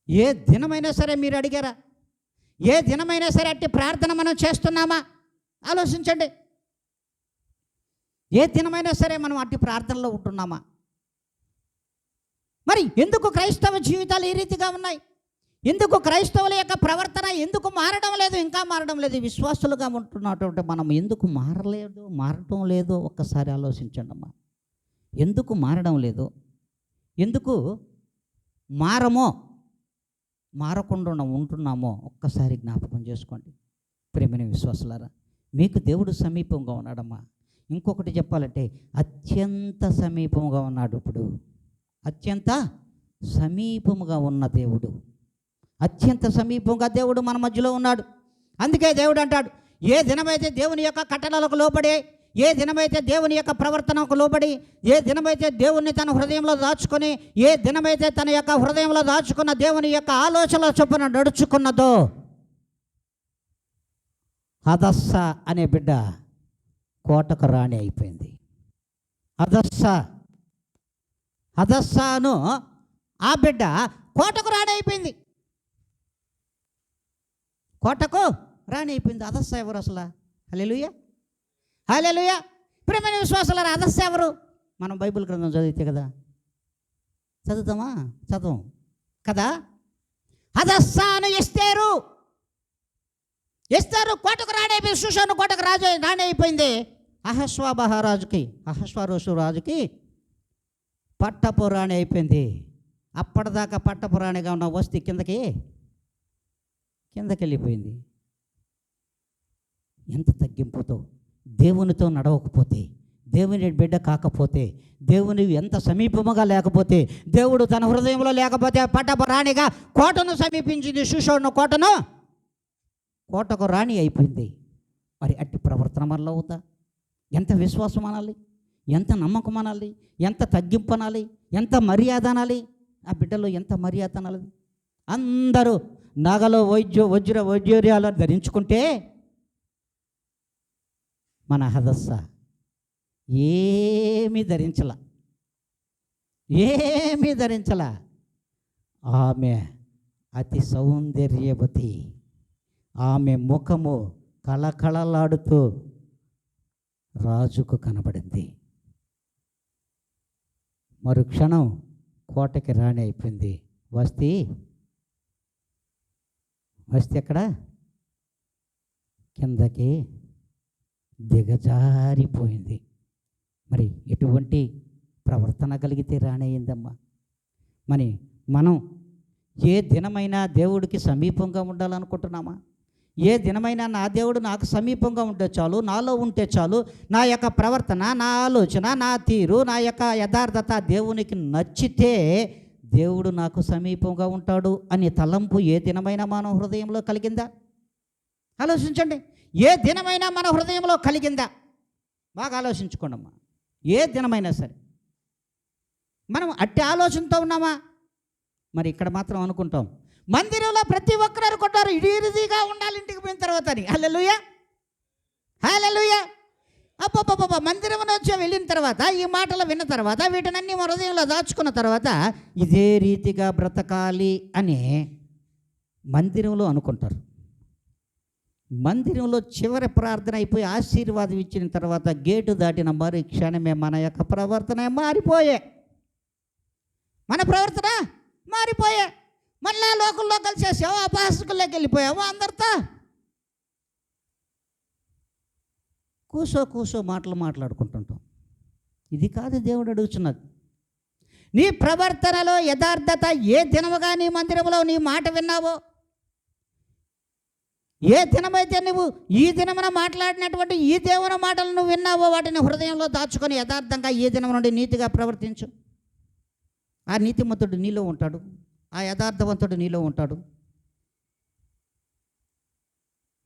ఏ దినమైనా సరే మీరు అడిగారా? ఏ దినమైనా సరే అట్టి ప్రార్థన మనం చేస్తున్నామా? ఆలోచించండి. ఏ దినమైనా సరే మనం అట్టి ప్రార్థనలో ఉంటున్నామా? మరి ఎందుకు క్రైస్తవ జీవితాలు ఈ రీతిగా ఉన్నాయి? ఎందుకు క్రైస్తవుల యొక్క ప్రవర్తన ఎందుకు మారడం లేదు? ఇంకా మారడం లేదు. విశ్వాసులుగా ఉంటున్నటువంటి మనం ఎందుకు మారటం లేదో ఒక్కసారి ఆలోచించండి అమ్మా. ఎందుకు మారడం లేదు? ఎందుకు మారకుండా ఉంటున్నామో ఒక్కసారి జ్ఞాపకం చేసుకోండి. ప్రేమైన విశ్వాసులారా, మీకు దేవుడు సమీపంగా ఉన్నాడమ్మా. ఇంకొకటి చెప్పాలంటే అత్యంత సమీపంగా ఉన్నాడు. ఇప్పుడు అత్యంత సమీపముగా ఉన్న దేవుడు, అత్యంత సమీపంగా దేవుడు మన మధ్యలో ఉన్నాడు. అందుకే దేవుడు అంటాడు, ఏ దినమైతే దేవుని యొక్క కట్టడలకు లోబడి, ఏ దినమైతే దేవుని యొక్క ప్రవర్తనకు లోబడి, ఏ దినమైతే దేవుణ్ణి తన హృదయంలో దాచుకొని, ఏ దినమైతే తన యొక్క హృదయంలో దాచుకున్న దేవుని యొక్క ఆలోచనల చొప్పున నడుచుకున్నదో, హదస్స అనే బిడ్డ కోటకు రాణి అయిపోయింది. హదస్సాను ఆ బిడ్డ కోటకు రాణి అయిపోయింది. కోటకు రాణి అయిపోయింది. హదస్స ఎవరు అసలు? హల్లెలూయా, హల్లెలూయా. ప్రియమైన విశ్వాసాలారా, హదస్స ఎవరు? మనం బైబిల్ గ్రంథం చదివితే కదా, చదువు కదా. హదస్సాను ఎస్తేరు కోటకు రాణి అయిపోయింది. షూషాను కోటకు రాణి అయిపోయింది. అహశ్వరోషు రాజుకి పట్టపు రాణి అయిపోయింది. అప్పటిదాకా పట్టపు రాణిగా ఉన్న వస్తీ కిందకి వెళ్ళిపోయింది. ఎంత తగ్గింపుతో, దేవునితో నడవకపోతే, దేవుని బిడ్డ కాకపోతే, దేవుని ఎంత సమీపముగా లేకపోతే, దేవుడు తన హృదయంలో లేకపోతే పట్టపు రాణిగా కోటను సమీపించింది. షూషాను కోటకు రాణి అయిపోయింది. మరి అట్టి ప్రవర్తన వల్ల అవుతా? ఎంత విశ్వాసం అనాలి, ఎంత నమ్మకం అనాలి, ఎంత తగ్గింపు అనాలి, ఎంత మర్యాద అనాలి? ఆ బిడ్డలో ఎంత మర్యాద అనాలి? అందరూ నగలు వైద్యుర్యాలు ధరించుకుంటే మన హదస్స ఏమీ ధరించలా. ఆమె అతి సౌందర్యవతి. ఆమె ముఖము కళకళలాడుతూ రాజుకు కనబడింది. మరుక్షణం కోటకి రాణి అయిపోయింది. వస్తీ ఎక్కడ? కిందకి దిగజారిపోయింది. మరి ఎటువంటి ప్రవర్తన కలిగితే రాణి అయిందమ్మా? మరి మనం ఏ దినమైనా దేవుడికి సమీపంగా ఉండాలనుకుంటున్నామా? ఏ దినమైనా నా దేవుడు నాకు సమీపంగా ఉంటే చాలు, నాలో ఉంటే చాలు, నా యొక్క ప్రవర్తన, నా ఆలోచన, నా తీరు, నా యొక్క యథార్థత దేవునికి నచ్చితే దేవుడు నాకు సమీపంగా ఉంటాడు అనే తలంపు ఏ దినమైనా మన హృదయంలో కలిగిందా? ఆలోచించండి. ఏ దినమైనా మన హృదయంలో కలిగిందా? బాగా ఆలోచించుకోండి అమ్మా. ఏ దినమైనా సరే మనం అట్టి ఆలోచనతో ఉన్నామా? మరి ఇక్కడ మాత్రం అనుకుంటాం, మందిరంలో ప్రతి ఒక్కరు అనుకుంటారు ఇడిగా ఉండాలి ఇంటికి పోయిన తర్వాత అని. హల్లెలూయా, హల్లెలూయా. అబ్బబ్బబ్బ, మందిరం నుంచి వెళ్ళిన తర్వాత, ఈ మాటలు విన్న తర్వాత, వీటినన్నీ మన హృదయంలో దాచుకున్న తర్వాత ఇదే రీతిగా బ్రతకాలి అని మందిరంలో అనుకుంటారు. మందిరంలో చివరి ప్రార్థన అయిపోయి ఆశీర్వాదం ఇచ్చిన తర్వాత గేటు దాటిన మరి క్షణమే మన యొక్క ప్రవర్తన మారిపోయే. మళ్ళా లోకల్లో కలిసేసావు, అపాసకుల్లోకి వెళ్ళిపోయావు, అందరితో కూసో మాట్లాడుకుంటుంటాం. ఇది కాదు దేవుడు అడుగుతున్నది. నీ ప్రవర్తనలో యథార్థత ఏ దినముగా నీ మందిరంలో నీ మాట విన్నావో, ఏ దినమైతే నువ్వు ఈ దినమున మాట్లాడినటువంటి ఈ దేవుని మాటలు నువ్వు విన్నావో వాటిని హృదయంలో దాచుకొని యథార్థంగా ఈ దినం నుండి నీతిగా ప్రవర్తించు. ఆ నీతిమంతుడు నీలో ఉంటాడు, ఆ యథార్థవంతుడు నీలో ఉంటాడు.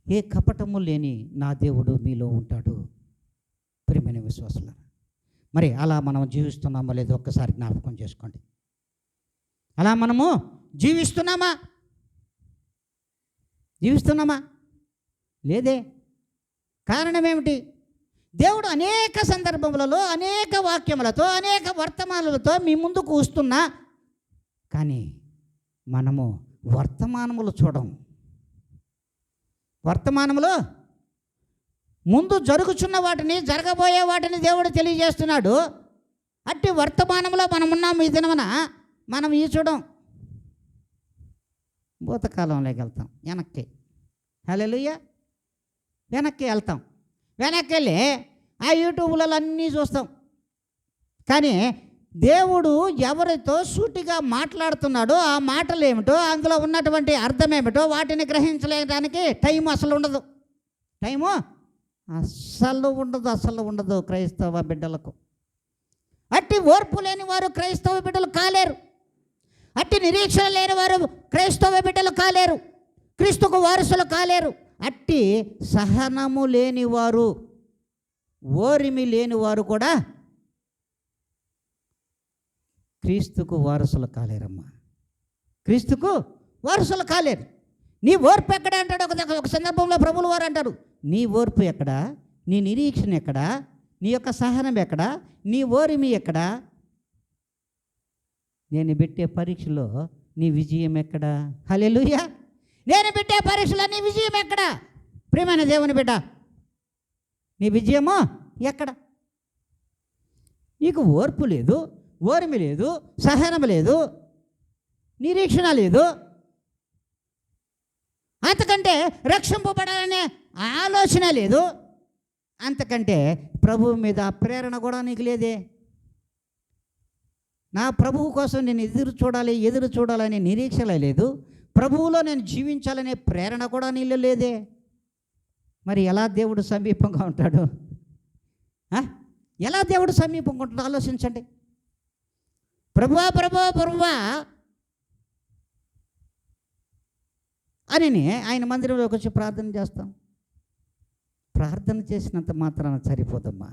ఏ కపటము లేని నా దేవుడు మీలో ఉంటాడు. ప్రియమైన విశ్వాసులారా, మరి అలా మనం జీవిస్తున్నామో లేదో ఒక్కసారి జ్ఞాపకం చేసుకోండి. అలా మనము జీవిస్తున్నామా లేదే? కారణం ఏమిటి? దేవుడు అనేక సందర్భములలో అనేక వాక్యములతో అనేక వర్తమానాలతో మీ ముందుకు వస్తున్నా, కానీ మనము వర్తమానములు చూడం. వర్తమానములో ముందు జరుగుచున్న వాటిని, జరగబోయే వాటిని దేవుడు తెలియజేస్తున్నాడు. అట్టి వర్తమానంలో మనం ఉన్నాము. ఈ దినమున మనం ఈ చూడం, భూతకాలంలోకి వెళ్తాం, వెనక్కి. హల్లెలూయా. వెనక్కి వెళ్తాం. వెనక్కి వెళ్ళి ఆ యూట్యూబ్లలో అన్నీ చూస్తాం. కానీ దేవుడు ఎవరితో సూటిగా మాట్లాడుతున్నాడో ఆ మాటలు ఏమిటో, అందులో ఉన్నటువంటి అర్థం ఏమిటో వాటిని గ్రహించలేడానికి టైం అసలు ఉండదు. టైము అస్సలు ఉండదు క్రైస్తవ బిడ్డలకు. అట్టి ఓర్పు లేని వారు క్రైస్తవ బిడ్డలు కాలేరు. అట్టి నిరీక్షణ లేని వారు క్రైస్తవ బిడ్డలు కాలేరు. క్రీస్తుకు వారసులు కాలేరు. అట్టి సహనము లేనివారు, ఓరిమి లేనివారు కూడా క్రీస్తుకు వారసులు కాలేరమ్మా. క్రీస్తుకు వారసులు కాలేరు. నీ ఓర్పు ఎక్కడ అంటాడు ఒక సందర్భంలో ప్రభువుల వారు అంటారు, నీ ఓర్పు ఎక్కడా, నీ నిరీక్షణ ఎక్కడా, నీ యొక్క సహనం ఎక్కడా, నీ ఓరిమి ఎక్కడా, నేను పెట్టే పరీక్షలో నీ విజయం ఎక్కడా? హల్లెలూయా. నేను పెట్టే పరీక్షలో నీ విజయం ఎక్కడా? ప్రియమైన దేవుని బిడ్డ, నీ విజయమో ఎక్కడ? నీకు ఓర్పు లేదు, ఓర్మి లేదు, సహనం లేదు, నిరీక్షణ లేదు, అంతకంటే రక్షింపబడాలనే ఆలోచన లేదు, అంతకంటే ప్రభువు మీద ప్రేరణ కూడా నీకు లేదే. నా ప్రభువు కోసం నేను ఎదురు చూడాలనే నిరీక్షణ లేదు, ప్రభువులో నేను జీవించాలనే ప్రేరణ కూడా నీళ్ళు లేదే. మరి ఎలా దేవుడు సమీపంగా ఉంటాడు? ఎలా దేవుడు సమీపంగా ఉంటాడు ఆలోచించండి. ప్రభువా ప్రభువా ప్రభువా అని ఆయన మందిరంలోకి వచ్చి ప్రార్థన చేస్తాం. ప్రార్థన చేసినంత మాత్రాన సరిపోదమ్మా.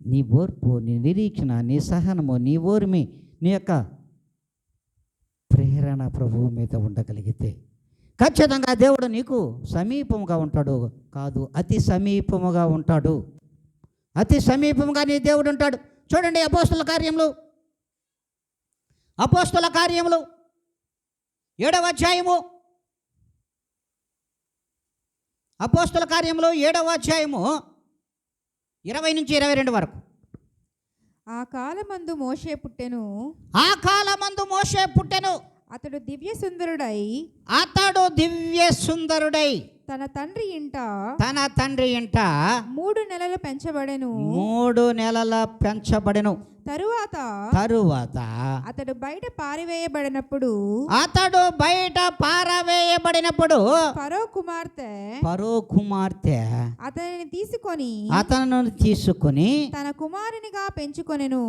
నీ ఓర్పు, నీ నిరీక్షణ, నీ సహనము, నీ ఓర్మి, నీ యొక్క ప్రేరణ ప్రభువు మీద ఉండగలిగితే ఖచ్చితంగా దేవుడు నీకు సమీపముగా ఉంటాడు. కాదు, అతి సమీపముగా ఉంటాడు. అతి సమీపముగా నీ దేవుడు ఉంటాడు. చూడండి, అపోస్తుల కార్యములు 7వ అధ్యాయము, అపోస్తుల కార్యములు 7వ అధ్యాయము 20 నుంచి 22 వరకు. ఆ కాలమందు మోషే పుట్టెను. అతడు దివ్య సుందరుడై తన తండ్రి ఇంట 3 నెలలు పెంచబడెను. తరువాత అతడు బయట పారవేయబడినప్పుడు ఫరో కుమార్తె అతనిని తీసుకొని తన కుమారునిగా పెంచుకొనెను.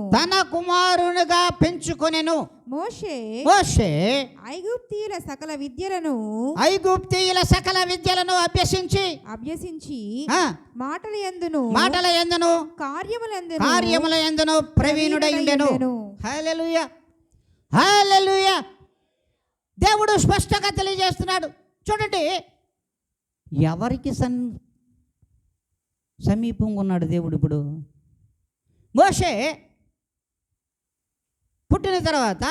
మోషే ఐగుప్తీయుల సకల విద్యలను అభ్యసించి మాటల యందును కార్యముల యందును ప్రవీణుడై ఉండెను. హల్లెలూయా, హల్లెలూయా. దేవుడు స్పష్టంగా తెలియజేస్తున్నాడు. చూడండి, ఎవరికి సమీపంగా ఉన్నాడు దేవుడు. ఇప్పుడు మోషే పుట్టిన తర్వాత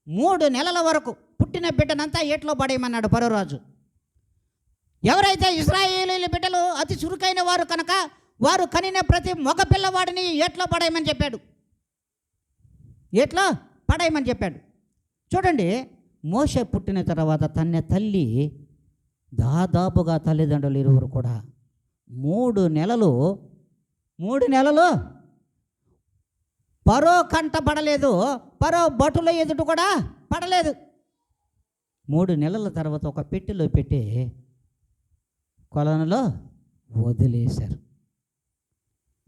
3 నెలల వరకు పుట్టిన బిడ్డనంతా ఏట్లో పడేయమన్నాడు ఫరో రాజు. ఎవరైతే ఇశ్రాయేలీయుల బిడ్డలు అతి చురుకైన వారు కనుక వారు కనిన ప్రతి మగ పిల్లవాడిని ఏట్లో పడేయమని చెప్పాడు. చూడండి, మోషే పుట్టిన తర్వాత తన తల్లి దాదాపుగా తల్లిదండ్రులు ఇరువురు కూడా 3 నెలలు ఫరో కంట పడలేదు, ఫరో భటుల ఎదుట కూడా పడలేదు. 3 నెలల తర్వాత ఒక పెట్టెలో పెట్టి కొలనులో వదిలేశారు.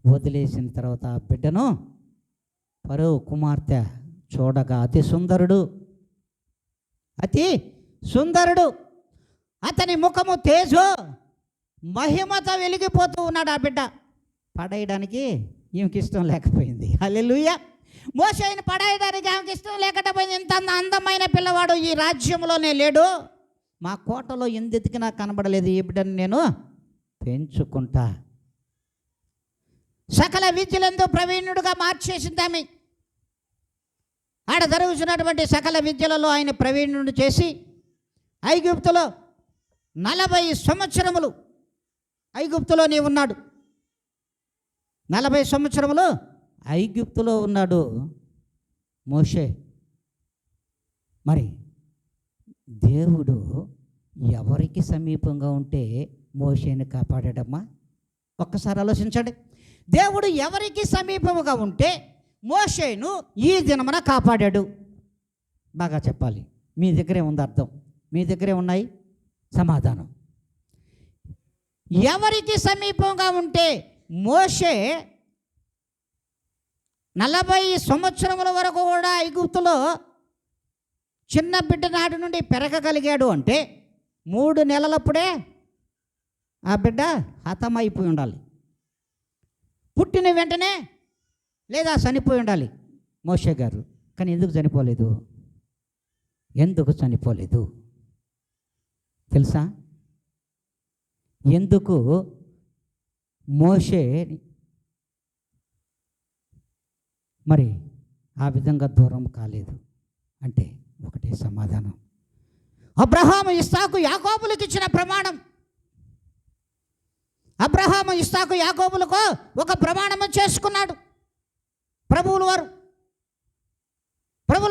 వదిలేసిన తర్వాత ఆ బిడ్డను ఫరో కుమార్తె చూడగా అతి సుందరుడు, అతని ముఖము తేజో మహిమతో వెలిగిపోతూ ఉన్నాడు. ఆ బిడ్డ పడేయడానికి ఈమెకి ఇష్టం లేకపోయింది. హల్లెలూయా. మోషేని పడేయడానికి ఆమెకి ఇష్టం లేకపోయింది. ఇంత అందమైన పిల్లవాడు ఈ రాజ్యంలోనే లేడు, మా కోటలో ఎందుకు నాకు కనబడలేదు, ఈ బిడ్డను నేను పెంచుకుంటా. సకల విద్యలందు ప్రవీణుడుగా మార్చేసిందామె. ఆడ జరుగుతున్నటువంటి సకల విద్యలలో ఆయన ప్రవీణుడు చేసి ఐగుప్తులో 40 సంవత్సరములు ఐగుప్తులోనే ఉన్నాడు. 40 సంవత్సరములు ఐగుప్తులో ఉన్నాడు మోషే. మరి దేవుడు ఎవరికి సమీపంగా ఉంటే మోషేని కాపాడాడమ్మా? ఒక్కసారి ఆలోచించండి. దేవుడు ఎవరికి సమీపముగా ఉంటే మోషేను ఈ దినమున కాపాడాడు. బాగా చెప్పాలి. మీ దగ్గరే ఉంది అర్థం, మీ దగ్గరే ఉన్నాయి సమాధానం. ఎవరికి సమీపంగా ఉంటే మోషే 40 సంవత్సరముల వరకు కూడా ఐగుప్తులో చిన్న బిడ్డ నాటి నుండి పెరగగలిగాడు అంటే 3 నెలలప్పుడే ఆ బిడ్డ హతమైపోయి ఉండాలి. పుట్టిన వెంటనే లేదా చనిపోయి ఉండాలి మోషే గారు. కానీ ఎందుకు చనిపోలేదు? ఎందుకు చనిపోలేదు తెలుసా? ఎందుకు మోషే మరి ఆ విధంగా దూరం కాలేదు అంటే ఒకటే సమాధానం. అబ్రహాము ఇస్సాకు యాకోబులకు ఇచ్చిన ప్రమాణం. అబ్రహాము ఇస్సాకు యాకోబులకు ఒక ప్రమాణము చేసుకున్నాడు. ప్రభువుల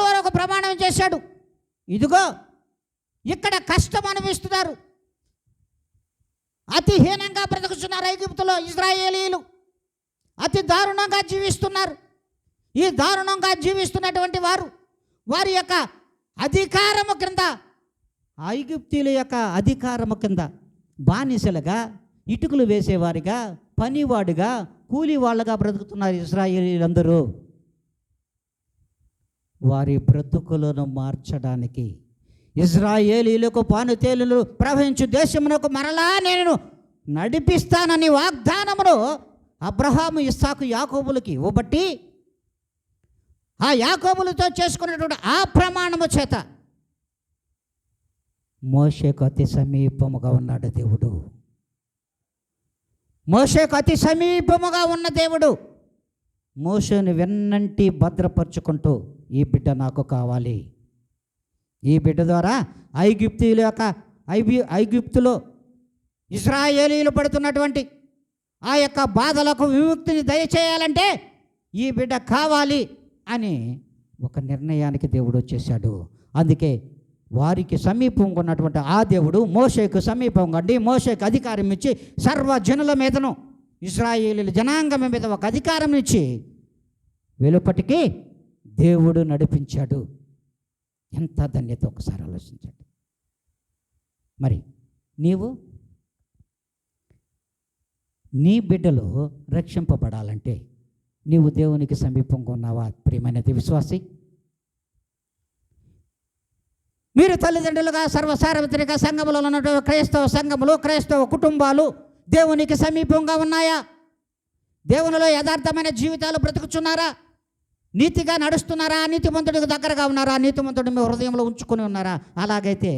వారు ఒక ప్రమాణం చేశాడు. ఇదిగో ఇక్కడ కష్టం అనుభవిస్తున్నారు, అతి హీనంగా బ్రతుకుతున్నారు ఐగుప్తులో ఇశ్రాయేలీయులు, అతి దారుణంగా జీవిస్తున్నారు. ఈ దారుణంగా జీవిస్తున్నటువంటి వారి యొక్క అధికారము కింద, ఐగుప్తీయుల యొక్క అధికారము కింద బానిసలుగా, ఇటుకలు వేసేవారిగా, పనివాడుగా, కూలి వాళ్ళగా బ్రతుకుతున్నారు ఇశ్రాయేలీయులందరూ. వారి బ్రతుకులను మార్చడానికి ఇశ్రాయేలీయులకు పానుతేలులు ప్రవహించు దేశమునకు మరలా నేను నడిపిస్తానని వాగ్దానమును అబ్రహాము ఇస్సాకు యాకోబులకి ఇవ్వబట్టి ఆ యాకోబులతో చేసుకున్నటువంటి ఆ ప్రమాణము చేత మోషేకు అతి సమీపముగా ఉన్నాడు దేవుడు. మోషేకు అతి సమీపముగా ఉన్న దేవుడు మోషేను వెన్నంటి భద్రపరుచుకుంటూ ఈ బిడ్డ నాకు కావాలి, ఈ బిడ్డ ద్వారా ఐగుప్తులో ఇశ్రాయేలీయులు పడుతున్నటువంటి ఆ యొక్క బాధలకు విముక్తిని దయచేయాలంటే ఈ బిడ్డ కావాలి అని ఒక నిర్ణయానికి దేవుడు వచ్చేసాడు. అందుకే వారికి సమీపంగా ఉన్నటువంటి ఆ దేవుడు మోషేకు సమీపంగా ఉండి మోషేకు అధికారం ఇచ్చి సర్వజనుల మీదను ఇశ్రాయేలీయుల జనాంగం మీద ఒక అధికారం ఇచ్చి వెలుపటికి దేవుడు నడిపించాడు. ఎంత ధన్యత ఒకసారి ఆలోచించండి. మరి నీ బిడ్డలు రక్షింపబడాలంటే నీవు దేవునికి సమీపంగా ఉన్నావా ప్రియమైన విశ్వాసి? మీరు తల్లిదండ్రులుగా సర్వసార్వత్రిక సంఘములో ఉన్నటువంటి క్రైస్తవ సంఘములు, క్రైస్తవ కుటుంబాలు దేవునికి సమీపంగా ఉన్నాయా? దేవునిలో యథార్థమైన జీవితాలు బ్రతుకుచున్నారా? నీతిగా నడుస్తున్నారా? నీతిమంతుడికి దగ్గరగా ఉన్నారా? నీతిమంతుడిని మీ హృదయంలో ఉంచుకొని ఉన్నారా? అలాగైతే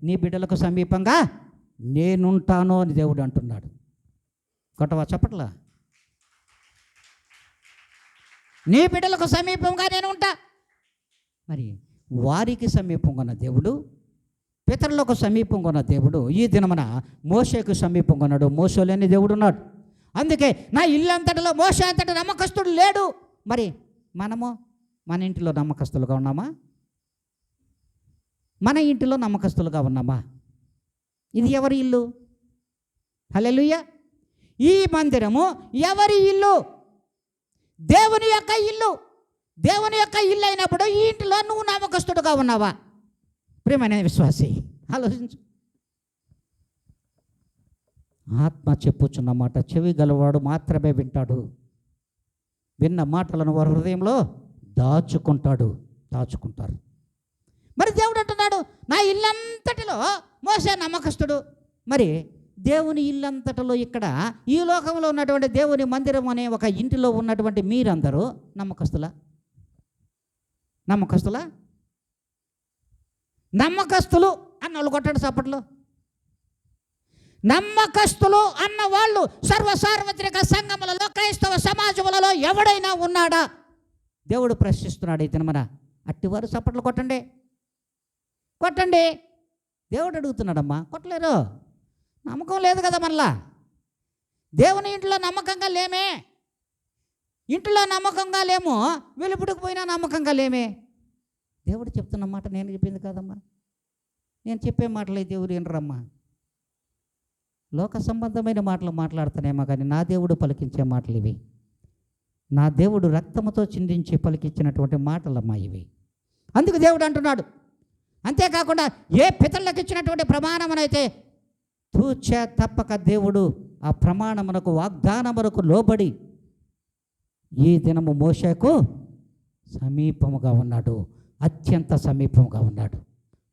నీ బిడ్డలకు సమీపంగా నేనుంటాను అని దేవుడు అంటున్నాడు. కొట్టవా చప్పట్లా? నీ బిడ్డలకు సమీపంగా నేను ఉంటా. మరి వారికి సమీపంగా ఉన్న దేవుడు, పితరులకు సమీపంగా ఉన్న దేవుడు ఈ దినమున మోషేకు సమీపంగా ఉన్నాడు. మోషే లేని దేవుడు ఉన్నాడు. అందుకే నా ఇల్లు అంతటిలో మోషే అంతటి నమ్మకస్తుడు లేడు. మరి మనము మన ఇంటిలో నమ్మకస్తులుగా ఉన్నామా? మన ఇంటిలో నమ్మకస్తులుగా ఉన్నామా? ఇది ఎవరి ఇల్లు? హల్లెలూయా! ఈ మందిరము ఎవరి ఇల్లు? దేవుని యొక్క ఇల్లు. దేవుని యొక్క ఇల్లు అయినప్పుడు ఈ ఇంటిలో నువ్వు నమ్మకస్తుడుగా ఉన్నావా? ప్రియమైన విశ్వాసి ఆలోచించు. ఆత్మ చెప్పుచున్న మాట చెవి గలవాడు మాత్రమే వింటాడు. విన్న మాటలను వారి హృదయంలో దాచుకుంటారు. మరి దేవుడు అంటున్నాడు నా ఇల్లంతటిలో మోసే నమ్మకస్తుడు. మరి దేవుని ఇల్లంతటిలో ఇక్కడ ఈ లోకంలో ఉన్నటువంటి దేవుని మందిరం అనే ఒక ఇంటిలో ఉన్నటువంటి మీరందరూ నమ్మకస్తులా? నమ్మకస్తులు అన్న వాళ్ళు కొట్టండి చప్పట్లో. నమ్మకస్తులు అన్న వాళ్ళు సర్వసార్వత్రిక సంఘములలో, క్రైస్తవ సమాజములలో ఎవడైనా ఉన్నాడా? దేవుడు ప్రశ్నిస్తున్నాడు ఈ దినమన. అట్టివారు చప్పట్లు కొట్టండి, కొట్టండి. దేవుడు అడుగుతున్నాడమ్మా, కొట్టలేరు. నమ్మకం లేదు కదా మళ్ళా. దేవుని ఇంట్లో నమ్మకంగా లేమే, ఇంట్లో నమ్మకంగా లేము, వెలుపుడికి పోయినా నమ్మకంగా లేమే. దేవుడు చెప్తున్న మాట నేను చెప్పింది కాదమ్మా. నేను చెప్పే మాటలే దేవుడు వినరమ్మా. లోక సంబంధమైన మాటలు మాట్లాడుతానేమో కానీ నా దేవుడు పలికించే మాటలు ఇవి. నా దేవుడు రక్తముతో చిందించి పలికించినటువంటి మాటలమ్మా ఇవి. అందుకు దేవుడు అంటున్నాడు. అంతేకాకుండా ఏ పితరులకు ఇచ్చినటువంటి ప్రమాణమునైతే తూచా తప్పక దేవుడు ఆ ప్రమాణమునకు, వాగ్దానమునకు లోబడి ఈ దినము మోషేకు సమీపముగా ఉన్నాడు, అత్యంత సమీపముగా ఉన్నాడు.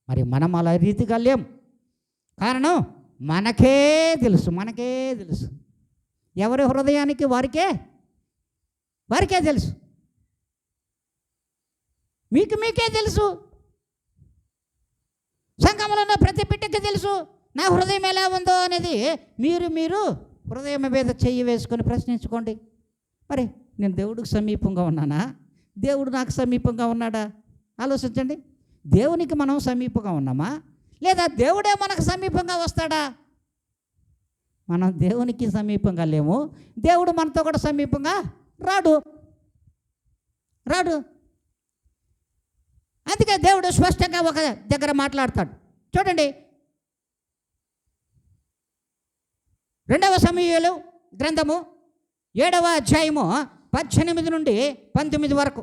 మరి మనం అలా రీతిగా లేం. కారణం మనకే తెలుసు, మనకే తెలుసు. ఎవరి హృదయానికి వారికే తెలుసు. మీకే తెలుసు. సంఘంలో ఉన్న ప్రతి బిడ్డకి తెలుసు నా హృదయం ఎలా ఉందో అనేది. మీరు హృదయం మీద చెయ్యి వేసుకొని ప్రశ్నించుకోండి. మరి నేను దేవుడికి సమీపంగా ఉన్నానా? దేవుడు నాకు సమీపంగా ఉన్నాడా? ఆలోచించండి. దేవునికి మనం సమీపంగా ఉన్నామా, లేదా దేవుడే మనకు సమీపంగా వస్తాడా? మనం దేవునికి సమీపంగా లేము, దేవుడు మనతో కూడా సమీపంగా రాడు. అందుకే దేవుడు స్పష్టంగా ఒక దగ్గర మాట్లాడతాడు. చూడండి, 2వ సమూయేలు గ్రంథము 7వ అధ్యాయము 18 నుండి 19 వరకు